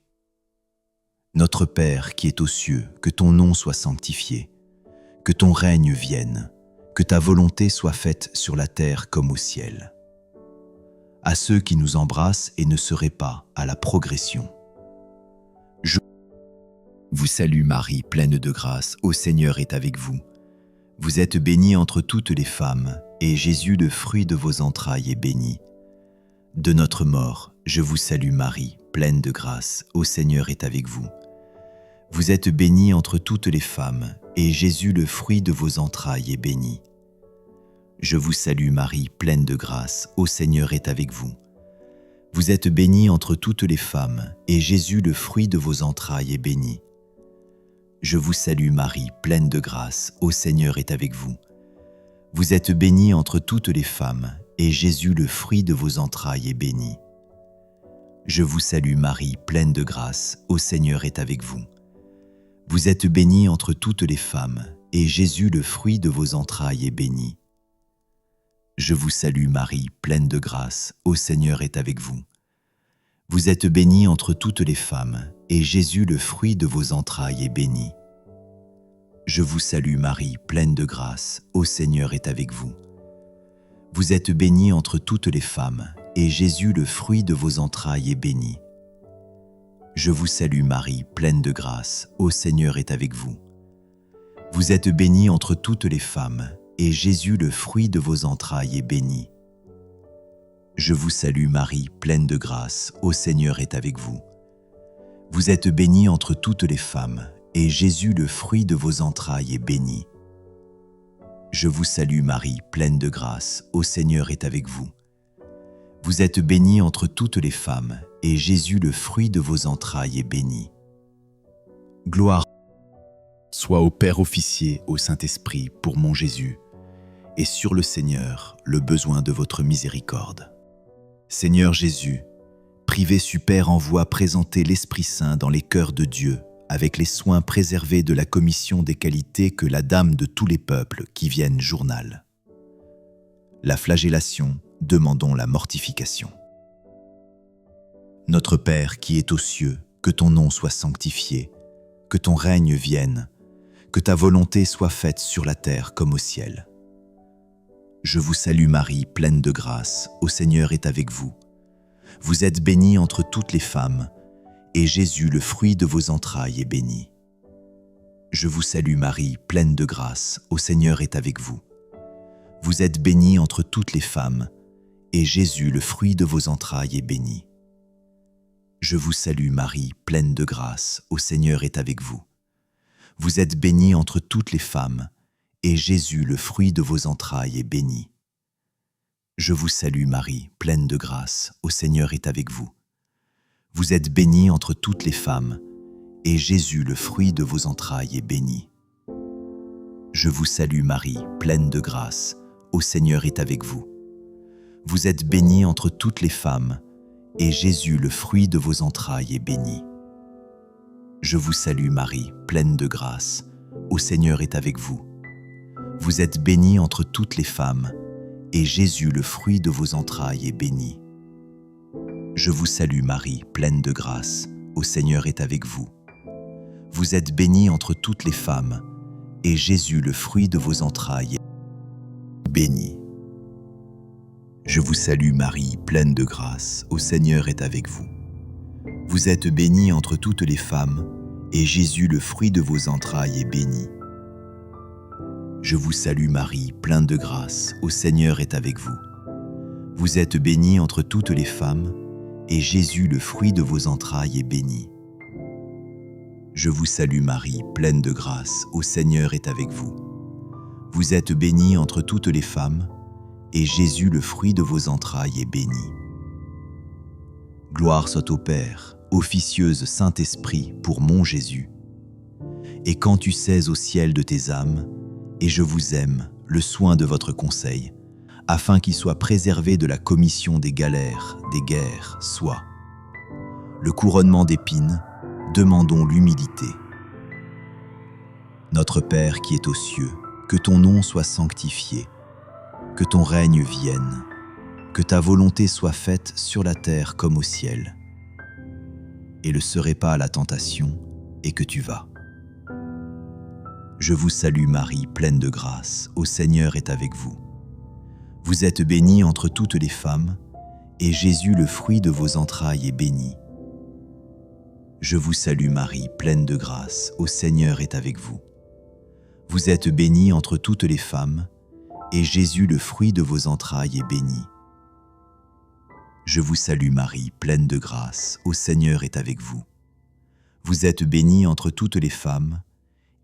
Notre Père qui est aux cieux, que ton nom soit sanctifié, que ton règne vienne, que ta volonté soit faite sur la terre comme au ciel. À ceux qui nous embrassent et ne seraient pas à la progression. Je vous salue Marie, pleine de grâce, au Seigneur est avec vous. Vous êtes bénie entre toutes les femmes, et Jésus, le fruit de vos entrailles, est béni. De notre mort, je vous salue Marie, pleine de grâce, au Seigneur est avec vous. Vous êtes bénie entre toutes les femmes, et Jésus, le fruit de vos entrailles, est béni. Je vous salue Marie, pleine de grâce, au Seigneur est avec vous. Vous êtes bénie entre toutes les femmes, et Jésus, le fruit de vos entrailles, est béni. Je vous salue Marie, pleine de grâce, au Seigneur est avec vous. Vous êtes bénie entre toutes les femmes, et Jésus, le fruit de vos entrailles, est béni. Je vous salue Marie, pleine de grâce, au Seigneur est avec vous. Vous êtes bénie entre toutes les femmes, et Jésus, le fruit de vos entrailles, est béni. Je vous salue Marie, pleine de grâce, au Seigneur est avec vous. Vous êtes bénie entre toutes les femmes, et Jésus, le fruit de vos entrailles, est béni. Je vous salue Marie, pleine de grâce, au Seigneur est avec vous. Vous êtes bénie entre toutes les femmes, et Jésus, le fruit de vos entrailles, est béni. Je vous salue Marie, pleine de grâce, au Seigneur est avec vous. Vous êtes bénie entre toutes les femmes, et Jésus, le fruit de vos entrailles, est béni. Je vous salue Marie, pleine de grâce, ô Seigneur est avec vous. Vous êtes bénie entre toutes les femmes, et Jésus, le fruit de vos entrailles, est béni. Je vous salue Marie, pleine de grâce, ô Seigneur est avec vous. Vous êtes bénie entre toutes les femmes, et Jésus, le fruit de vos entrailles, est béni. Gloire soit au Père officier, au Saint-Esprit, pour mon Jésus, et sur le Seigneur, le besoin de votre miséricorde. Seigneur Jésus, privé super envoie présenter l'Esprit Saint dans les cœurs de Dieu, avec les soins préservés de la commission des qualités que la Dame de tous les peuples qui viennent journal. La flagellation, demandons la mortification. Notre Père qui es aux cieux, que ton nom soit sanctifié, que ton règne vienne, que ta volonté soit faite sur la terre comme au ciel. Je vous salue Marie, pleine de grâce, ô Seigneur est avec vous. Vous êtes bénie entre toutes les femmes, et Jésus, le fruit de vos entrailles, est béni. Je vous salue Marie, pleine de grâce, ô Seigneur est avec vous. Vous êtes bénie entre toutes les femmes, et Jésus, le fruit de vos entrailles, est béni. Je vous salue Marie, pleine de grâce, ô Seigneur est avec vous. Vous êtes bénie entre toutes les femmes, et Jésus, le fruit de vos entrailles, est béni. Je vous salue Marie, pleine de grâce, ô Seigneur est avec vous. Vous êtes bénie entre toutes les femmes, et Jésus, le fruit de vos entrailles, est béni. Je vous salue Marie, pleine de grâce, ô Seigneur est avec vous. Vous êtes bénie entre toutes les femmes, et Jésus, le fruit de vos entrailles, est béni. Je vous salue Marie, pleine de grâce, ô Seigneur est avec vous. Vous êtes bénie entre toutes les femmes, et Jésus, le fruit de vos entrailles, est béni. Je vous salue Marie, pleine de grâce, ô Seigneur est avec vous. Vous êtes bénie entre toutes les femmes, et Jésus, le fruit de vos entrailles, est béni. Je vous salue Marie, pleine de grâce, ô Seigneur est avec vous. Vous êtes bénie entre toutes les femmes, et Jésus, le fruit de vos entrailles, est béni. Je vous salue Marie, pleine de grâce, ô Seigneur est avec vous. Vous êtes bénie entre toutes les femmes, et Jésus, le fruit de vos entrailles, est béni. Je vous salue Marie, pleine de grâce, ô Seigneur est avec vous. Vous êtes bénie entre toutes les femmes, et Jésus, le fruit de vos entrailles, est béni. Gloire soit au Père, officieuse Saint-Esprit, pour mon Jésus. Et quand tu sais au ciel de tes âmes, et je vous aime, le soin de votre conseil, afin qu'il soit préservé de la commission des galères, des guerres, soit le couronnement d'épines, demandons l'humilité. Notre Père qui es aux cieux, que ton nom soit sanctifié, que ton règne vienne, que ta volonté soit faite sur la terre comme au ciel. Et ne serai pas à la tentation, et que tu vas. Je vous salue Marie, pleine de grâce, ô Seigneur est avec vous. Vous êtes bénie entre toutes les femmes, et Jésus, le fruit de vos entrailles, est béni. Je vous salue Marie, pleine de grâce, ô Seigneur est avec vous. Vous êtes bénie entre toutes les femmes, et Jésus, le fruit de vos entrailles, est béni. Je vous salue Marie, pleine de grâce, ô Seigneur est avec vous. Vous êtes bénie entre toutes les femmes,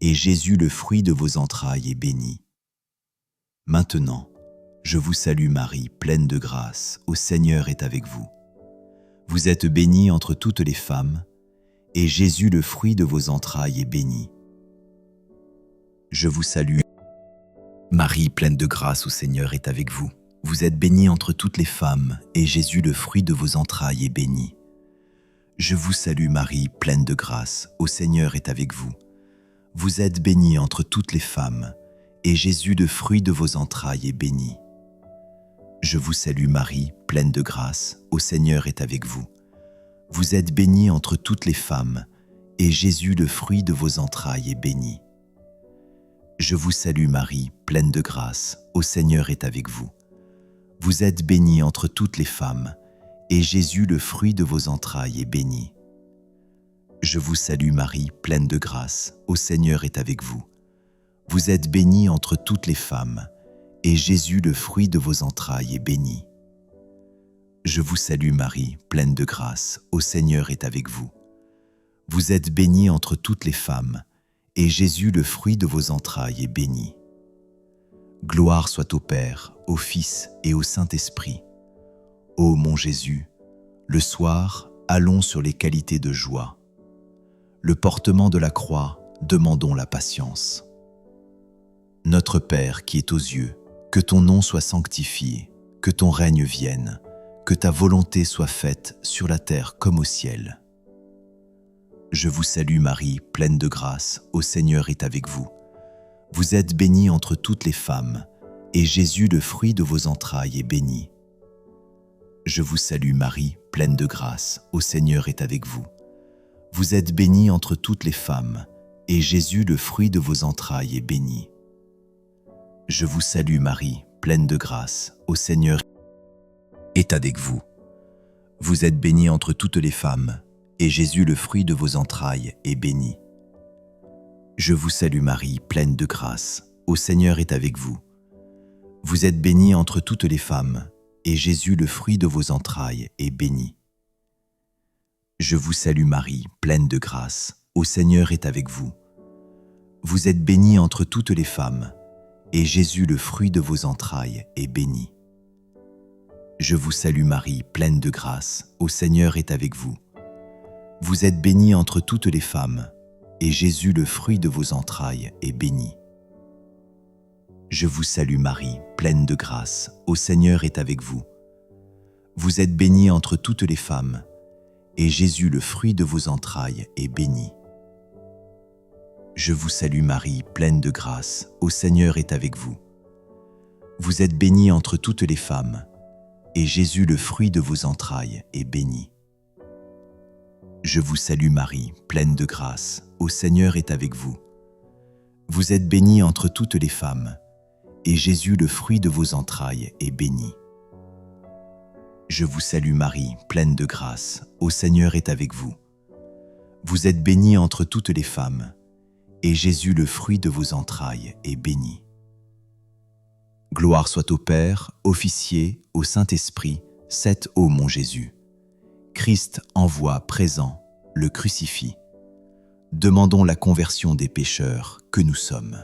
et Jésus, le fruit de vos entrailles, est béni. Maintenant, je vous salue Marie, pleine de grâce, ô Seigneur est avec vous. Vous êtes bénie entre toutes les femmes, et Jésus, le fruit de vos entrailles, est béni. Je vous salue Marie, pleine de grâce, ô Seigneur est avec vous. Vous êtes bénie entre toutes les femmes, et Jésus, le fruit de vos entrailles, est béni. Je vous salue Marie, pleine de grâce, ô Seigneur est avec vous. Vous êtes bénie entre toutes les femmes, et Jésus, le fruit de vos entrailles, est béni. Je vous salue Marie, pleine de grâce, ô Seigneur est avec vous. Vous êtes bénie entre toutes les femmes, et Jésus, le fruit de vos entrailles, est béni. Je vous salue Marie, pleine de grâce, ô Seigneur est avec vous. Vous êtes bénie entre toutes les femmes, et Jésus, le fruit de vos entrailles, est béni. Je vous salue Marie, pleine de grâce, ô Seigneur est avec vous. Vous êtes bénie entre toutes les femmes, et Jésus, le fruit de vos entrailles, est béni. Je vous salue Marie, pleine de grâce, au Seigneur est avec vous. Vous êtes bénie entre toutes les femmes, et Jésus, le fruit de vos entrailles, est béni. Gloire soit au Père, au Fils et au Saint-Esprit. Ô mon Jésus, le soir, allons sur les qualités de joie. Le portement de la croix, demandons la patience. Notre Père qui es aux cieux, que ton nom soit sanctifié, que ton règne vienne, que ta volonté soit faite sur la terre comme au ciel. Je vous salue Marie, pleine de grâce, au Seigneur est avec vous. Vous êtes bénie entre toutes les femmes, et Jésus, le fruit de vos entrailles, est béni. Je vous salue Marie, pleine de grâce, au Seigneur est avec vous. Vous êtes bénie entre toutes les femmes, et Jésus, le fruit de vos entrailles, est béni. Je vous salue Marie, pleine de grâce, au Seigneur est avec vous. Vous êtes bénie entre toutes les femmes, et Jésus, le fruit de vos entrailles, est béni. Je vous salue Marie, pleine de grâce, au Seigneur est avec vous. Vous êtes bénie entre toutes les femmes, et Jésus, le fruit de vos entrailles, est béni. Je vous salue Marie, pleine de grâce, au Seigneur est avec vous. Vous êtes bénie entre toutes les femmes, et Jésus, le fruit de vos entrailles, est béni. Je vous salue Marie, pleine de grâce, au Seigneur est avec vous. Vous êtes bénie entre toutes les femmes, et Jésus, le fruit de vos entrailles, est béni. Je vous salue Marie, pleine de grâce, au Seigneur est avec vous. Vous êtes bénie entre toutes les femmes, et Jésus, le fruit de vos entrailles, est béni. Je vous salue Marie, pleine de grâce, au Seigneur est avec vous. Vous êtes bénie entre toutes les femmes, et Jésus, le fruit de vos entrailles, est béni. Je vous salue Marie, pleine de grâce, au Seigneur est avec vous. Vous êtes bénie entre toutes les femmes, et Jésus, le fruit de vos entrailles, est béni. Je vous salue Marie, pleine de grâce, au Seigneur est avec vous. Vous êtes bénie entre toutes les femmes, et Jésus, le fruit de vos entrailles, est béni. Gloire soit au Père, au Fils, au Saint-Esprit, c'est ô mon Jésus. Christ envoie présent, le crucifie. Demandons la conversion des pécheurs que nous sommes.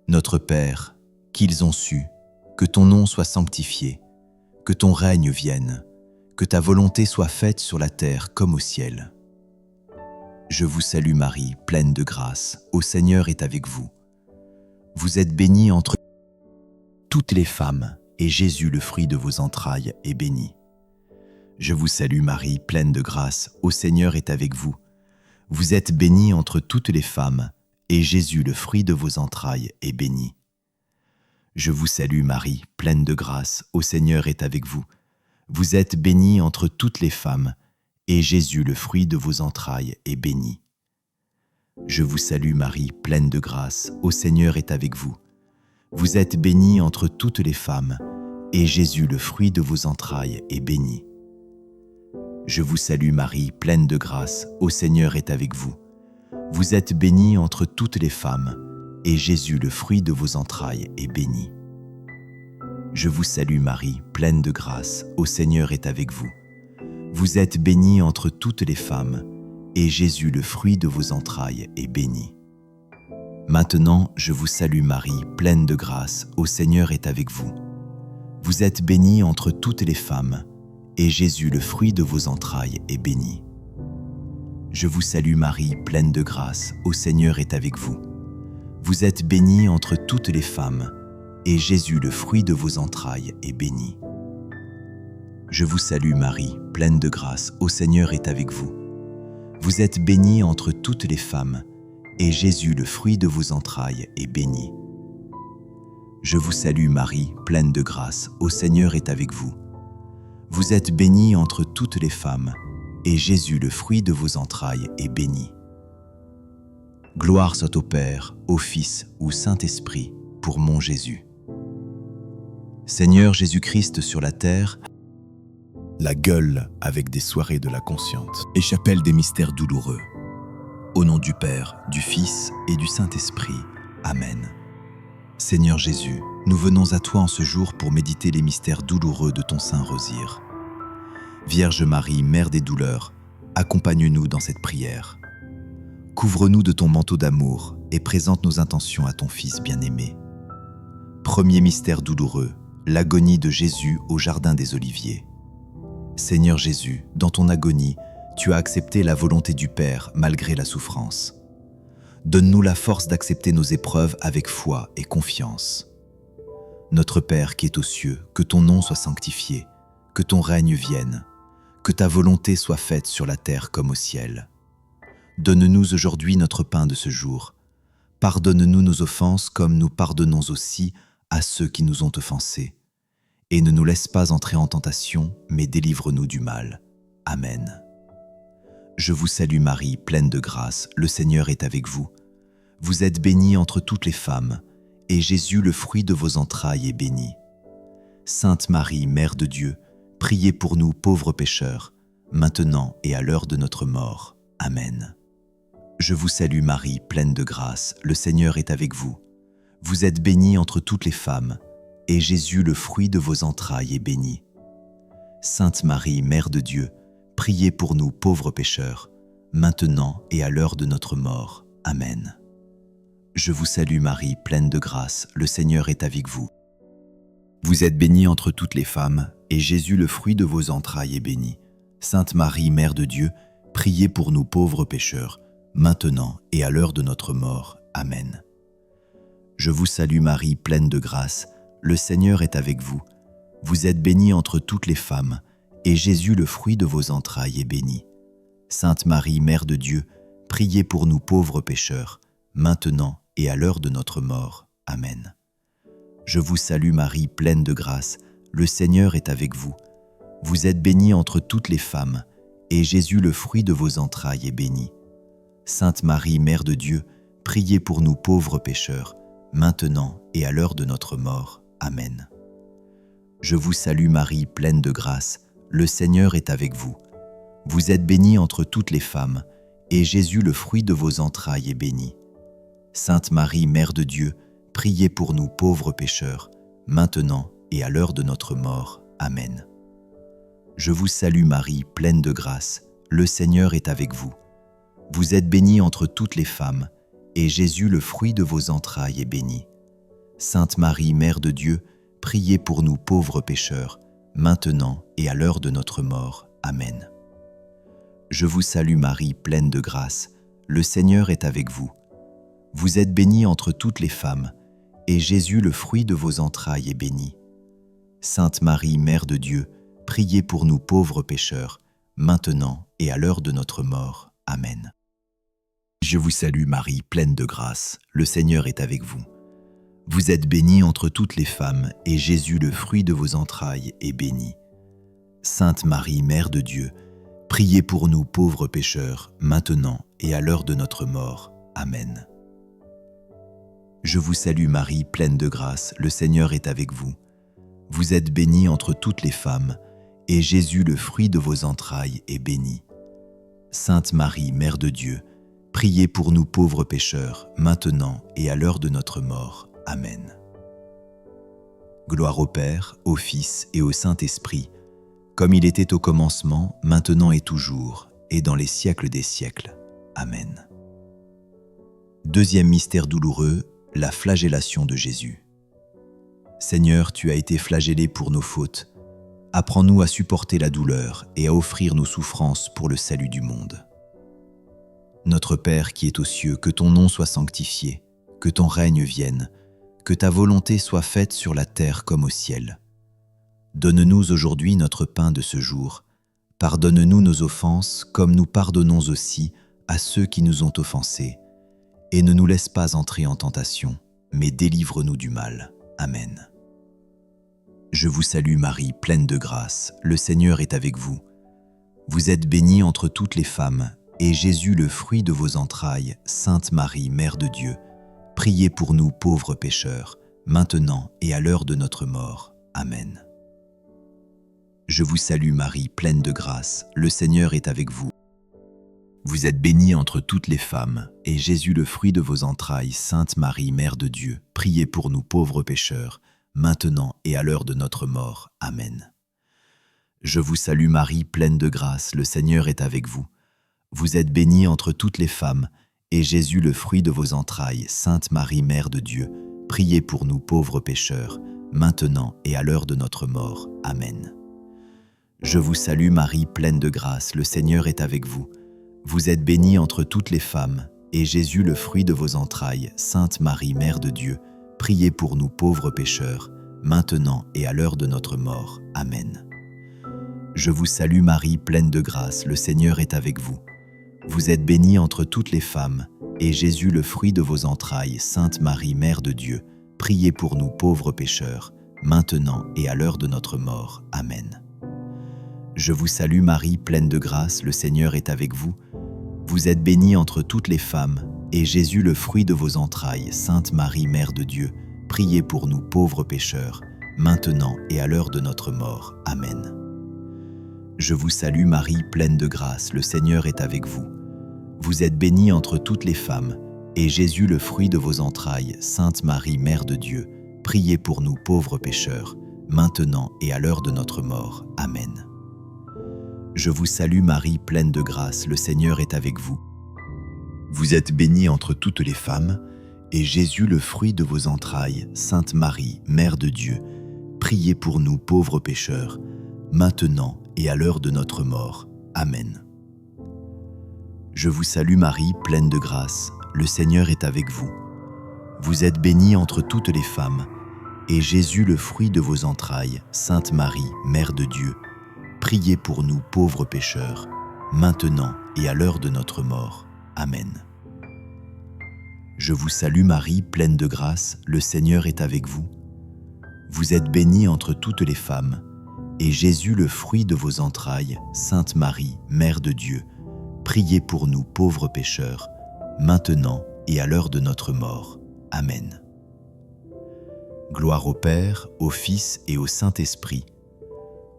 Notre Père, qu'ils ont su, que ton nom soit sanctifié, que ton règne vienne, que ta volonté soit faite sur la terre comme au ciel. Je vous salue Marie, pleine de grâce, au Seigneur est avec vous. Vous êtes bénie entre toutes les femmes, et Jésus, le fruit de vos entrailles, est béni. Je vous salue Marie, pleine de grâce, au Seigneur est avec vous. Vous êtes bénie entre toutes les femmes, et Jésus, le fruit de vos entrailles, est béni. Je vous salue Marie, pleine de grâce, au Seigneur est avec vous. Vous êtes bénie entre toutes les femmes, et Jésus, le fruit de vos entrailles, est béni. Je vous salue Marie, pleine de grâce, au Seigneur est avec vous. Vous êtes bénie entre toutes les femmes, et Jésus, le fruit de vos entrailles, est béni. Je vous salue Marie, pleine de grâce, au Seigneur est avec vous. Vous êtes bénie entre toutes les femmes, et Jésus, le fruit de vos entrailles, est béni. Je vous salue Marie, pleine de grâce, au Seigneur est avec vous. Vous êtes bénie entre toutes les femmes, et Jésus, le fruit de vos entrailles, est béni. Maintenant, je vous salue Marie, pleine de grâce, au Seigneur est avec vous. Vous êtes bénie entre toutes les femmes, et Jésus, le fruit de vos entrailles, est béni. Je vous salue Marie, pleine de grâce, au Seigneur est avec vous. Vous êtes bénie entre toutes les femmes, et Jésus, le fruit de vos entrailles, est béni. Je vous salue Marie, pleine de grâce, au Seigneur est avec vous. Vous êtes bénie entre toutes les femmes, et Jésus, le fruit de vos entrailles, est béni. Je vous salue Marie, pleine de grâce, au Seigneur est avec vous. Vous êtes bénie entre toutes les femmes, et Jésus, le fruit de vos entrailles, est béni. Gloire soit au Père, au Fils, au Saint-Esprit, pour mon Jésus. Seigneur Jésus-Christ sur la terre, la gueule avec des soirées de la conscience et chapelle des mystères douloureux. Au nom du Père, du Fils et du Saint-Esprit. Amen. Seigneur Jésus, nous venons à toi en ce jour pour méditer les mystères douloureux de ton Saint Rosire. Vierge Marie, Mère des douleurs, accompagne-nous dans cette prière. Couvre-nous de ton manteau d'amour et présente nos intentions à ton Fils bien-aimé. Premier mystère douloureux, l'agonie de Jésus au Jardin des Oliviers. Seigneur Jésus, dans ton agonie, tu as accepté la volonté du Père malgré la souffrance. Donne-nous la force d'accepter nos épreuves avec foi et confiance. Notre Père qui es aux cieux, que ton nom soit sanctifié, que ton règne vienne, que ta volonté soit faite sur la terre comme au ciel. Donne-nous aujourd'hui notre pain de ce jour. Pardonne-nous nos offenses comme nous pardonnons aussi à ceux qui nous ont offensés. Et ne nous laisse pas entrer en tentation, mais délivre-nous du mal. Amen. Je vous salue Marie, pleine de grâce, le Seigneur est avec vous. Vous êtes bénie entre toutes les femmes, et Jésus, le fruit de vos entrailles, est béni. Sainte Marie, Mère de Dieu, priez pour nous pauvres pécheurs, maintenant et à l'heure de notre mort. Amen. Je vous salue Marie, pleine de grâce, le Seigneur est avec vous. Vous êtes bénie entre toutes les femmes, et Jésus, le fruit de vos entrailles, est béni. Sainte Marie, Mère de Dieu, priez pour nous pauvres pécheurs, maintenant et à l'heure de notre mort. Amen. Je vous salue Marie, pleine de grâce, le Seigneur est avec vous. Vous êtes bénie entre toutes les femmes, et Jésus, le fruit de vos entrailles, est béni. Sainte Marie, Mère de Dieu, priez pour nous pauvres pécheurs, maintenant et à l'heure de notre mort. Amen. Je vous salue Marie, pleine de grâce, le Seigneur est avec vous. Vous êtes bénie entre toutes les femmes, et Jésus, le fruit de vos entrailles, est béni. Sainte Marie, Mère de Dieu, priez pour nous pauvres pécheurs, maintenant et à l'heure de notre mort. Amen. Je vous salue Marie, pleine de grâce, le Seigneur est avec vous. Vous êtes bénie entre toutes les femmes, et Jésus, le fruit de vos entrailles, est béni. Sainte Marie, Mère de Dieu, priez pour nous pauvres pécheurs, maintenant et à l'heure de notre mort. Amen. Je vous salue Marie, pleine de grâce, le Seigneur est avec vous. Vous êtes bénie entre toutes les femmes, et Jésus, le fruit de vos entrailles, est béni. Sainte Marie, Mère de Dieu, priez pour nous pauvres pécheurs, maintenant et à l'heure de notre mort. Amen. Je vous salue Marie, pleine de grâce, le Seigneur est avec vous. Vous êtes bénie entre toutes les femmes, et Jésus, le fruit de vos entrailles, est béni. Sainte Marie, Mère de Dieu, priez pour nous pauvres pécheurs, maintenant et à l'heure de notre mort. Amen. Je vous salue Marie, pleine de grâce, le Seigneur est avec vous. Vous êtes bénie entre toutes les femmes, et Jésus, le fruit de vos entrailles, est béni. Sainte Marie, Mère de Dieu, priez pour nous pauvres pécheurs, maintenant et à l'heure de notre mort. Amen. Je vous salue Marie, pleine de grâce, le Seigneur est avec vous. Vous êtes bénie entre toutes les femmes, et Jésus, le fruit de vos entrailles, est béni. Sainte Marie, Mère de Dieu, priez pour nous pauvres pécheurs, maintenant et à l'heure de notre mort. Amen. Je vous salue Marie, pleine de grâce, le Seigneur est avec vous. Vous êtes bénie entre toutes les femmes, et Jésus, le fruit de vos entrailles, est béni. Sainte Marie, Mère de Dieu, priez pour nous pauvres pécheurs, maintenant et à l'heure de notre mort. Amen. Gloire au Père, au Fils et au Saint-Esprit, comme il était au commencement, maintenant et toujours, et dans les siècles des siècles. Amen. Deuxième mystère douloureux, la flagellation de Jésus. Seigneur, tu as été flagellé pour nos fautes. Apprends-nous à supporter la douleur et à offrir nos souffrances pour le salut du monde. Notre Père qui es aux cieux, que ton nom soit sanctifié, que ton règne vienne, que ta volonté soit faite sur la terre comme au ciel. Donne-nous aujourd'hui notre pain de ce jour. Pardonne-nous nos offenses comme nous pardonnons aussi à ceux qui nous ont offensés. Et ne nous laisse pas entrer en tentation, mais délivre-nous du mal. Amen. Je vous salue Marie, pleine de grâce, le Seigneur est avec vous. Vous êtes bénie entre toutes les femmes, et Jésus, le fruit de vos entrailles, Sainte Marie, Mère de Dieu, priez pour nous pauvres pécheurs, maintenant et à l'heure de notre mort. Amen. Je vous salue Marie, pleine de grâce, le Seigneur est avec vous. Vous êtes bénie entre toutes les femmes, et Jésus, le fruit de vos entrailles, Sainte Marie, Mère de Dieu, priez pour nous pauvres pécheurs, maintenant et à l'heure de notre mort. Amen. Je vous salue Marie, pleine de grâce, le Seigneur est avec vous. Vous êtes bénie entre toutes les femmes, et Jésus, le fruit de vos entrailles, Sainte Marie, Mère de Dieu, priez pour nous pauvres pécheurs, maintenant et à l'heure de notre mort. Amen. Je vous salue Marie, pleine de grâce, le Seigneur est avec vous. Vous êtes bénie entre toutes les femmes, et Jésus, le fruit de vos entrailles, Sainte Marie, Mère de Dieu, priez pour nous pauvres pécheurs, maintenant et à l'heure de notre mort. Amen. Je vous salue Marie, pleine de grâce, le Seigneur est avec vous. Vous êtes bénie entre toutes les femmes, et Jésus, le fruit de vos entrailles, Sainte Marie, Mère de Dieu, priez pour nous pauvres pécheurs, maintenant et à l'heure de notre mort. Amen. Je vous salue Marie, pleine de grâce, le Seigneur est avec vous. Vous êtes bénie entre toutes les femmes, et Jésus, le fruit de vos entrailles, Sainte Marie, Mère de Dieu, priez pour nous pauvres pécheurs, maintenant et à l'heure de notre mort. Amen. Je vous salue Marie, pleine de grâce, le Seigneur est avec vous. Vous êtes bénie entre toutes les femmes, et Jésus, le fruit de vos entrailles, Sainte Marie, Mère de Dieu, priez pour nous pauvres pécheurs, maintenant et à l'heure de notre mort. Amen. Je vous salue Marie, pleine de grâce, le Seigneur est avec vous. Vous êtes bénie entre toutes les femmes, et Jésus, le fruit de vos entrailles, Sainte Marie, Mère de Dieu, priez pour nous pauvres pécheurs, maintenant et à l'heure de notre mort. Amen. Je vous salue Marie, pleine de grâce, le Seigneur est avec vous. Vous êtes bénie entre toutes les femmes, et Jésus, le fruit de vos entrailles, Sainte Marie, Mère de Dieu, priez pour nous pauvres pécheurs, maintenant et à l'heure de notre mort. Amen. Je vous salue Marie, pleine de grâce, le Seigneur est avec vous. Vous êtes bénie entre toutes les femmes, et Jésus, le fruit de vos entrailles, Sainte Marie, Mère de Dieu, priez pour nous pauvres pécheurs, maintenant et à l'heure de notre mort. Amen. Gloire au Père, au Fils et au Saint-Esprit,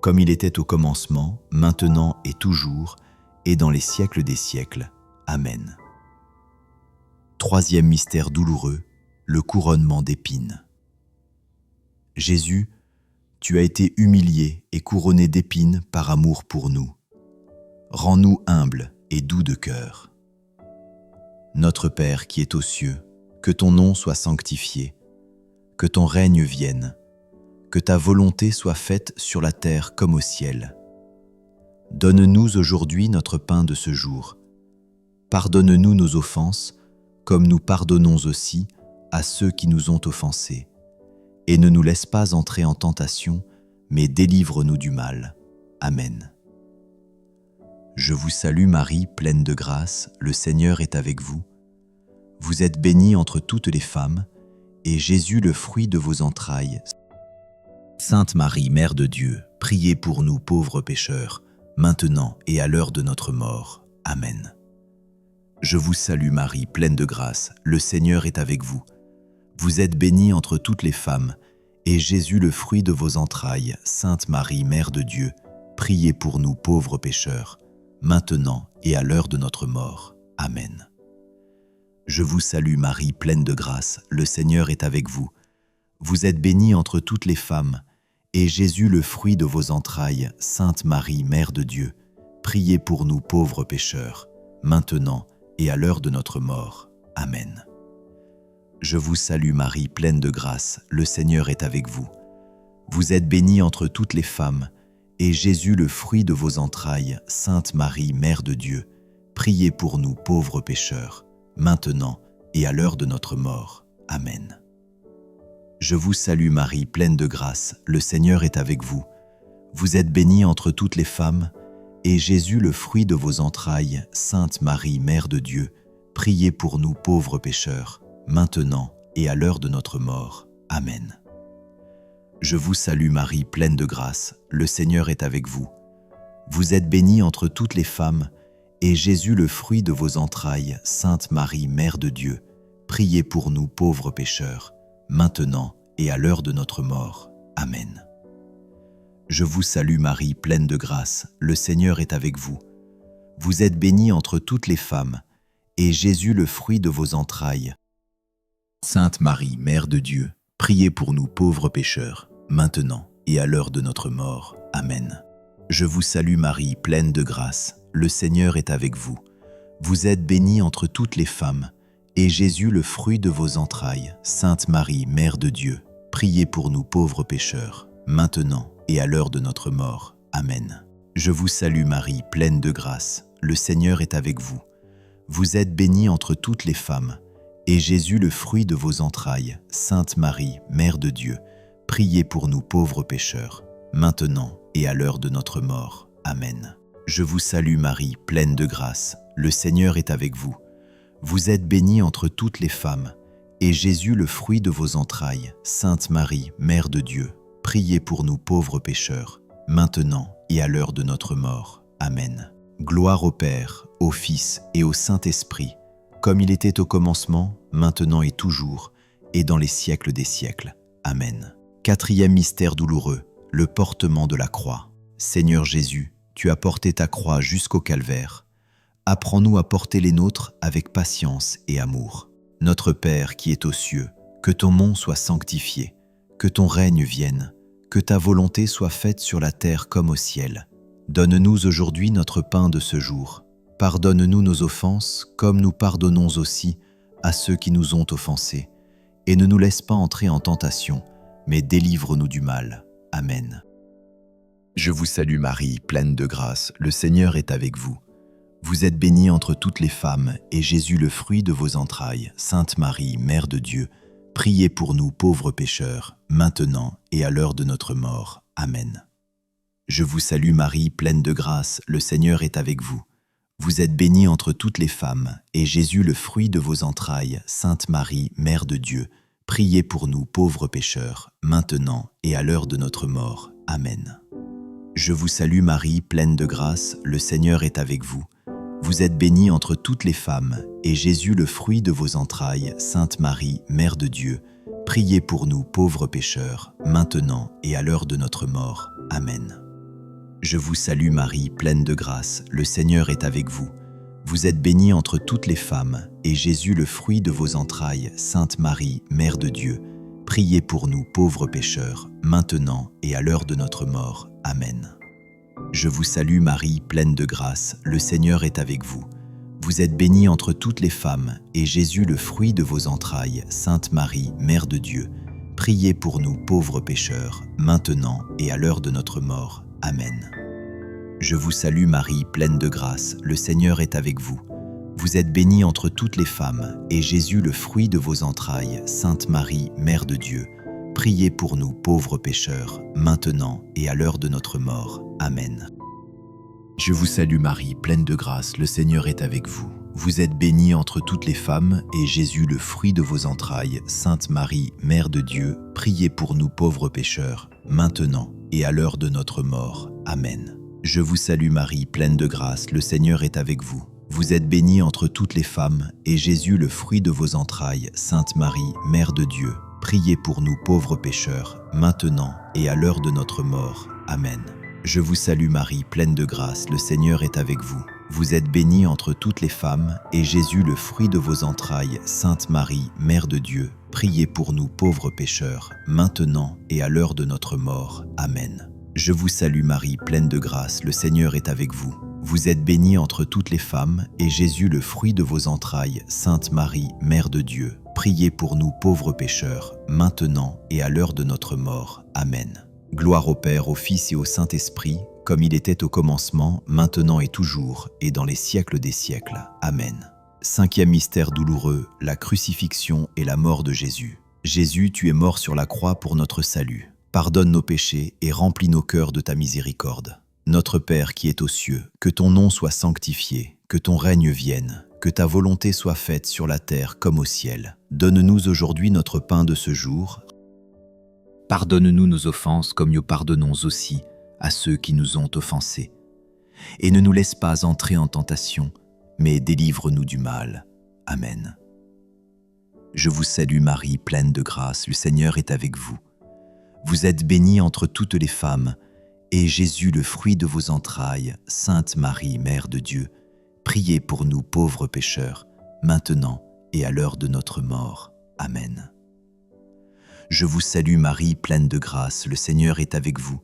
comme il était au commencement, maintenant et toujours, et dans les siècles des siècles. Amen. Troisième mystère douloureux, le couronnement d'épines. Jésus, tu as été humilié et couronné d'épines par amour pour nous. Rends-nous humbles et doux de cœur. Notre Père qui es aux cieux, que ton nom soit sanctifié, que ton règne vienne, que ta volonté soit faite sur la terre comme au ciel. Donne-nous aujourd'hui notre pain de ce jour. Pardonne-nous nos offenses, comme nous pardonnons aussi à ceux qui nous ont offensés. Et ne nous laisse pas entrer en tentation, mais délivre-nous du mal. Amen. Je vous salue Marie, pleine de grâce, le Seigneur est avec vous. Vous êtes bénie entre toutes les femmes, et Jésus, le fruit de vos entrailles, Sainte Marie, Mère de Dieu, priez pour nous pauvres pécheurs, maintenant et à l'heure de notre mort. Amen. Je vous salue Marie, pleine de grâce, le Seigneur est avec vous. Vous êtes bénie entre toutes les femmes, et Jésus, le fruit de vos entrailles, Sainte Marie, Mère de Dieu, priez pour nous pauvres pécheurs, maintenant et à l'heure de notre mort. Amen. Je vous salue Marie, pleine de grâce, le Seigneur est avec vous. Vous êtes bénie entre toutes les femmes, et Jésus, le fruit de vos entrailles, Sainte Marie, Mère de Dieu, priez pour nous pauvres pécheurs, maintenant et à l'heure de notre mort. Amen. Je vous salue Marie, pleine de grâce, le Seigneur est avec vous. Vous êtes bénie entre toutes les femmes, et Jésus, le fruit de vos entrailles, Sainte Marie, Mère de Dieu, priez pour nous pauvres pécheurs, maintenant et à l'heure de notre mort. Amen. Je vous salue Marie, pleine de grâce, le Seigneur est avec vous. Vous êtes bénie entre toutes les femmes, et Jésus, le fruit de vos entrailles, Sainte Marie, Mère de Dieu, priez pour nous pauvres pécheurs, maintenant et à l'heure de notre mort. Amen. Je vous salue Marie, pleine de grâce, le Seigneur est avec vous. Vous êtes bénie entre toutes les femmes, et Jésus, le fruit de vos entrailles, Sainte Marie, Mère de Dieu, priez pour nous pauvres pécheurs, maintenant et à l'heure de notre mort. Amen. Je vous salue Marie, pleine de grâce, le Seigneur est avec vous. Vous êtes bénie entre toutes les femmes, et Jésus, le fruit de vos entrailles. Sainte Marie, Mère de Dieu, priez pour nous pauvres pécheurs, maintenant et à l'heure de notre mort. Amen. Je vous salue Marie, pleine de grâce, le Seigneur est avec vous. Vous êtes bénie entre toutes les femmes, et Jésus, le fruit de vos entrailles. Sainte Marie, Mère de Dieu, priez pour nous pauvres pécheurs, maintenant et à l'heure de notre mort. Amen. Je vous salue Marie, pleine de grâce, le Seigneur est avec vous. Vous êtes bénie entre toutes les femmes, et Jésus, le fruit de vos entrailles. Sainte Marie, Mère de Dieu, priez pour nous pauvres pécheurs, maintenant et à l'heure de notre mort. Amen. Je vous salue Marie, pleine de grâce, le Seigneur est avec vous. Vous êtes bénie entre toutes les femmes, et Jésus, le fruit de vos entrailles. Sainte Marie, Mère de Dieu, priez pour nous pauvres pécheurs, maintenant et à l'heure de notre mort. Amen. Gloire au Père, au Fils et au Saint-Esprit, comme il était au commencement, maintenant et toujours, et dans les siècles des siècles. Amen. Quatrième mystère douloureux, le portement de la croix. Seigneur Jésus, tu as porté ta croix jusqu'au calvaire. Apprends-nous à porter les nôtres avec patience et amour. Notre Père qui es aux cieux, que ton nom soit sanctifié, que ton règne vienne, que ta volonté soit faite sur la terre comme au ciel. Donne-nous aujourd'hui notre pain de ce jour. Pardonne-nous nos offenses, comme nous pardonnons aussi à ceux qui nous ont offensés. Et ne nous laisse pas entrer en tentation, mais délivre-nous du mal. Amen. Je vous salue Marie, pleine de grâce, le Seigneur est avec vous. Vous êtes bénie entre toutes les femmes, et Jésus, le fruit de vos entrailles. Sainte Marie, Mère de Dieu, priez pour nous pauvres pécheurs, maintenant et à l'heure de notre mort. Amen. Je vous salue Marie, pleine de grâce, le Seigneur est avec vous. Vous êtes bénie entre toutes les femmes, et Jésus, le fruit de vos entrailles. Sainte Marie, Mère de Dieu, priez pour nous pauvres pécheurs, maintenant et à l'heure de notre mort. Amen. Je vous salue Marie, pleine de grâce, le Seigneur est avec vous. Vous êtes bénie entre toutes les femmes, et Jésus, le fruit de vos entrailles. Sainte Marie, Mère de Dieu, priez pour nous pauvres pécheurs, maintenant et à l'heure de notre mort. Amen. Je vous salue Marie, pleine de grâce, le Seigneur est avec vous. Vous êtes bénie entre toutes les femmes, et Jésus, le fruit de vos entrailles. Sainte Marie, Mère de Dieu, priez pour nous pauvres pécheurs, maintenant et à l'heure de notre mort. Amen. Je vous salue Marie, pleine de grâce, le Seigneur est avec vous. Vous êtes bénie entre toutes les femmes, et Jésus, le fruit de vos entrailles. Sainte Marie, Mère de Dieu, priez pour nous pauvres pécheurs, maintenant et à l'heure de notre mort. Amen. Je vous salue Marie, pleine de grâce, le Seigneur est avec vous. Vous êtes bénie entre toutes les femmes, et Jésus, le fruit de vos entrailles. Sainte Marie, Mère de Dieu, priez pour nous pauvres pécheurs, maintenant et à l'heure de notre mort. Amen. Je vous salue Marie, pleine de grâce, le Seigneur est avec vous. Vous êtes bénie entre toutes les femmes, et Jésus, le fruit de vos entrailles. Sainte Marie, Mère de Dieu, priez pour nous pauvres pécheurs, maintenant et à l'heure de notre mort. Amen. Je vous salue Marie, pleine de grâce, le Seigneur est avec vous. Vous êtes bénie entre toutes les femmes, et Jésus, le fruit de vos entrailles. Sainte Marie, Mère de Dieu, priez pour nous pauvres pécheurs, maintenant et à l'heure de notre mort. Amen. Je vous salue Marie, pleine de grâce, le Seigneur est avec vous. Vous êtes bénie entre toutes les femmes, et Jésus, le fruit de vos entrailles. Sainte Marie, Mère de Dieu, priez pour nous pauvres pécheurs, maintenant et à l'heure de notre mort. Amen. Je vous salue Marie, pleine de grâce, le Seigneur est avec vous. Vous êtes bénie entre toutes les femmes, et Jésus, le fruit de vos entrailles. Sainte Marie, Mère de Dieu, priez pour nous pauvres pécheurs, maintenant et à l'heure de notre mort. Amen. Gloire au Père, au Fils et au Saint-Esprit, comme il était au commencement, maintenant et toujours, et dans les siècles des siècles. Amen. Cinquième mystère douloureux, la crucifixion et la mort de Jésus. Jésus, tu es mort sur la croix pour notre salut. Pardonne nos péchés et remplis nos cœurs de ta miséricorde. Notre Père qui es aux cieux, que ton nom soit sanctifié, que ton règne vienne, que ta volonté soit faite sur la terre comme au ciel. Donne-nous aujourd'hui notre pain de ce jour. Pardonne-nous nos offenses comme nous pardonnons aussi à ceux qui nous ont offensés. Et ne nous laisse pas entrer en tentation, mais délivre-nous du mal. Amen. Je vous salue Marie, pleine de grâce, le Seigneur est avec vous. Vous êtes bénie entre toutes les femmes, et Jésus, le fruit de vos entrailles. Sainte Marie, Mère de Dieu, priez pour nous pauvres pécheurs, maintenant et à l'heure de notre mort. Amen. Je vous salue Marie, pleine de grâce, le Seigneur est avec vous.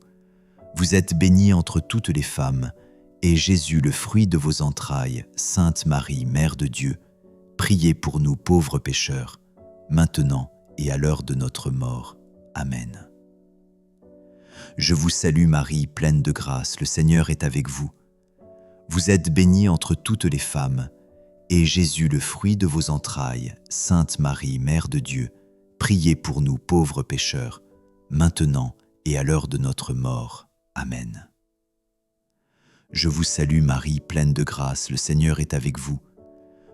Vous êtes bénie entre toutes les femmes, et Jésus, le fruit de vos entrailles, Sainte Marie, Mère de Dieu, priez pour nous pauvres pécheurs, maintenant et à l'heure de notre mort. Amen. Je vous salue Marie, pleine de grâce, le Seigneur est avec vous. Vous êtes bénie entre toutes les femmes, et Jésus, le fruit de vos entrailles, Sainte Marie, Mère de Dieu, priez pour nous pauvres pécheurs, maintenant et à l'heure de notre mort. Amen. Je vous salue Marie, pleine de grâce, le Seigneur est avec vous.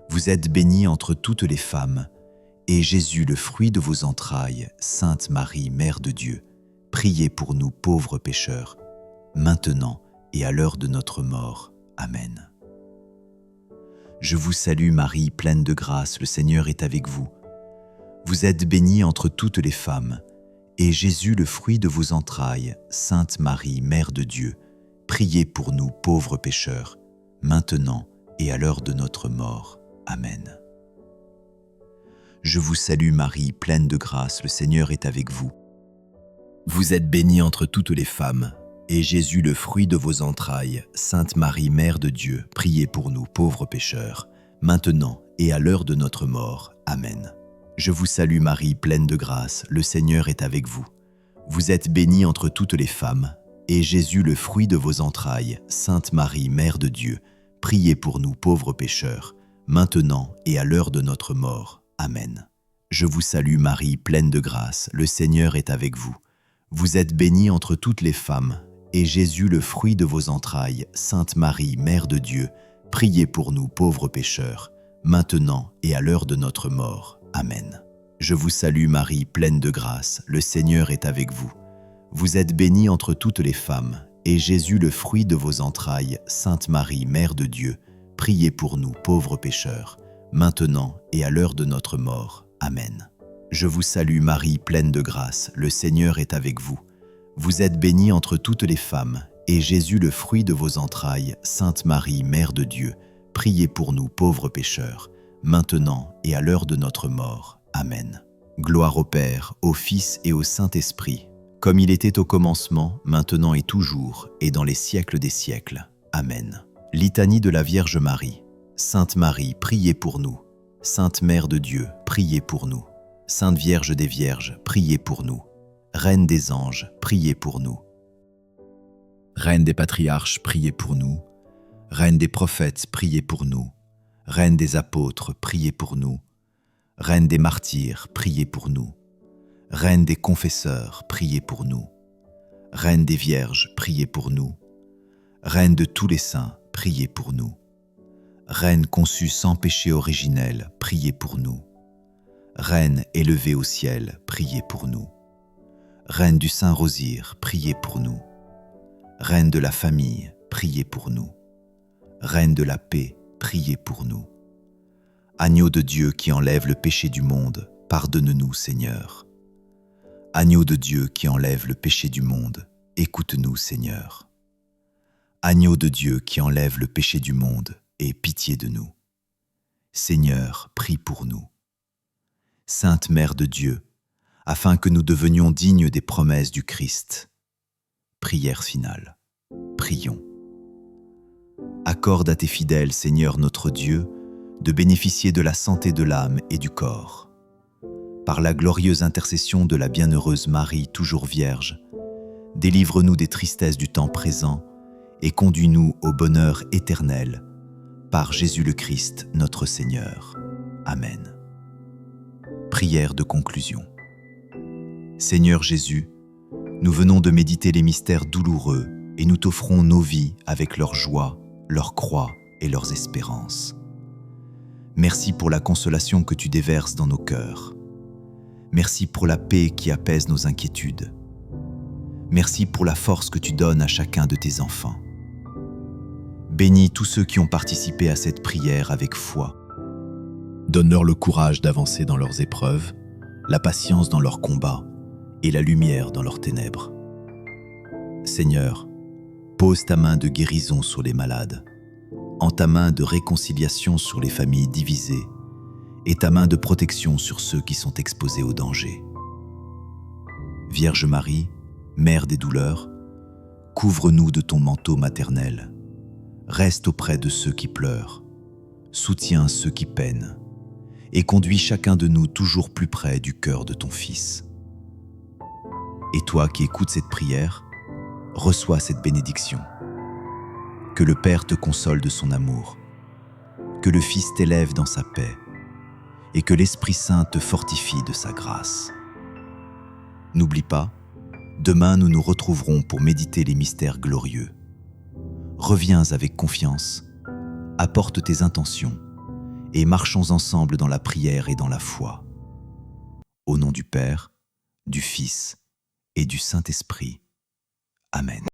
Vous êtes bénie entre toutes les femmes, et Jésus, le fruit de vos entrailles, Sainte Marie, Mère de Dieu, priez pour nous pauvres pécheurs, maintenant et à l'heure de notre mort. Amen. Je vous salue Marie, pleine de grâce, le Seigneur est avec vous. Vous êtes bénie entre toutes les femmes, et Jésus, le fruit de vos entrailles, Sainte Marie, Mère de Dieu, priez pour nous pauvres pécheurs, maintenant et à l'heure de notre mort. Amen. Je vous salue Marie, pleine de grâce, le Seigneur est avec vous. Vous êtes bénie entre toutes les femmes, et Jésus, le fruit de vos entrailles, Sainte Marie, Mère de Dieu, priez pour nous pauvres pécheurs, maintenant et à l'heure de notre mort. Amen. Je vous salue Marie, pleine de grâce, le Seigneur est avec vous. Vous êtes bénie entre toutes les femmes, et Jésus, le fruit de vos entrailles, Sainte Marie, Mère de Dieu, priez pour nous pauvres pécheurs, maintenant et à l'heure de notre mort. Amen. Je vous salue Marie, pleine de grâce, le Seigneur est avec vous. Vous êtes bénie entre toutes les femmes, et Jésus, le fruit de vos entrailles, Sainte Marie, Mère de Dieu, priez pour nous pauvres pécheurs, maintenant et à l'heure de notre mort. Amen. Je vous salue Marie, pleine de grâce, le Seigneur est avec vous. Vous êtes bénie entre toutes les femmes, et Jésus, le fruit de vos entrailles, Sainte Marie, Mère de Dieu, priez pour nous pauvres pécheurs, maintenant et à l'heure de notre mort. Amen. Je vous salue Marie, pleine de grâce, le Seigneur est avec vous. Vous êtes bénie entre toutes les femmes, et Jésus, le fruit de vos entrailles, Sainte Marie, Mère de Dieu, priez pour nous pauvres pécheurs, maintenant et à l'heure de notre mort. Amen. Gloire au Père, au Fils et au Saint-Esprit, comme il était au commencement, maintenant et toujours, et dans les siècles des siècles. Amen. Litanie de la Vierge Marie. Sainte Marie, priez pour nous. Sainte Mère de Dieu, priez pour nous. Sainte Vierge des Vierges, priez pour nous. Reine des anges, priez pour nous. Reine des patriarches, priez pour nous. Reine des prophètes, priez pour nous. Reine des apôtres, priez pour nous. Reine des martyrs, priez pour nous. Reine des confesseurs, priez pour nous. Reine des vierges, priez pour nous. Reine de tous les saints, priez pour nous. Reine conçue sans péché originel, priez pour nous. Reine élevée au ciel, priez pour nous. Reine du Saint-Rosire, priez pour nous. Reine de la famille, priez pour nous. Reine de la paix, priez pour nous. Agneau de Dieu qui enlève le péché du monde, pardonne-nous, Seigneur. Agneau de Dieu qui enlève le péché du monde, écoute-nous, Seigneur. Agneau de Dieu qui enlève le péché du monde, aie pitié de nous. Seigneur, prie pour nous. Sainte Mère de Dieu, afin que nous devenions dignes des promesses du Christ. Prière finale. Prions. Accorde à tes fidèles, Seigneur notre Dieu, de bénéficier de la santé de l'âme et du corps. Par la glorieuse intercession de la bienheureuse Marie, toujours Vierge, délivre-nous des tristesses du temps présent et conduis-nous au bonheur éternel, par Jésus le Christ, notre Seigneur. Amen. Prière de conclusion. Seigneur Jésus, nous venons de méditer les mystères douloureux et nous t'offrons nos vies avec leur joie, leur croix et leurs espérances. Merci pour la consolation que tu déverses dans nos cœurs. Merci pour la paix qui apaise nos inquiétudes. Merci pour la force que tu donnes à chacun de tes enfants. Bénis tous ceux qui ont participé à cette prière avec foi. Donne-leur le courage d'avancer dans leurs épreuves, la patience dans leurs combats et la lumière dans leurs ténèbres. Seigneur, pose ta main de guérison sur les malades. en ta main de réconciliation sur les familles divisées et ta main de protection sur ceux qui sont exposés au danger. Vierge Marie, Mère des douleurs, couvre-nous de ton manteau maternel, reste auprès de ceux qui pleurent, soutiens ceux qui peinent, et conduis chacun de nous toujours plus près du cœur de ton Fils. Et toi qui écoutes cette prière, reçois cette bénédiction. Que le Père te console de son amour, que le Fils t'élève dans sa paix, et que l'Esprit Saint te fortifie de sa grâce. N'oublie pas, demain nous nous retrouverons pour méditer les mystères glorieux. Reviens avec confiance, apporte tes intentions, et marchons ensemble dans la prière et dans la foi. Au nom du Père, du Fils et du Saint-Esprit. Amen.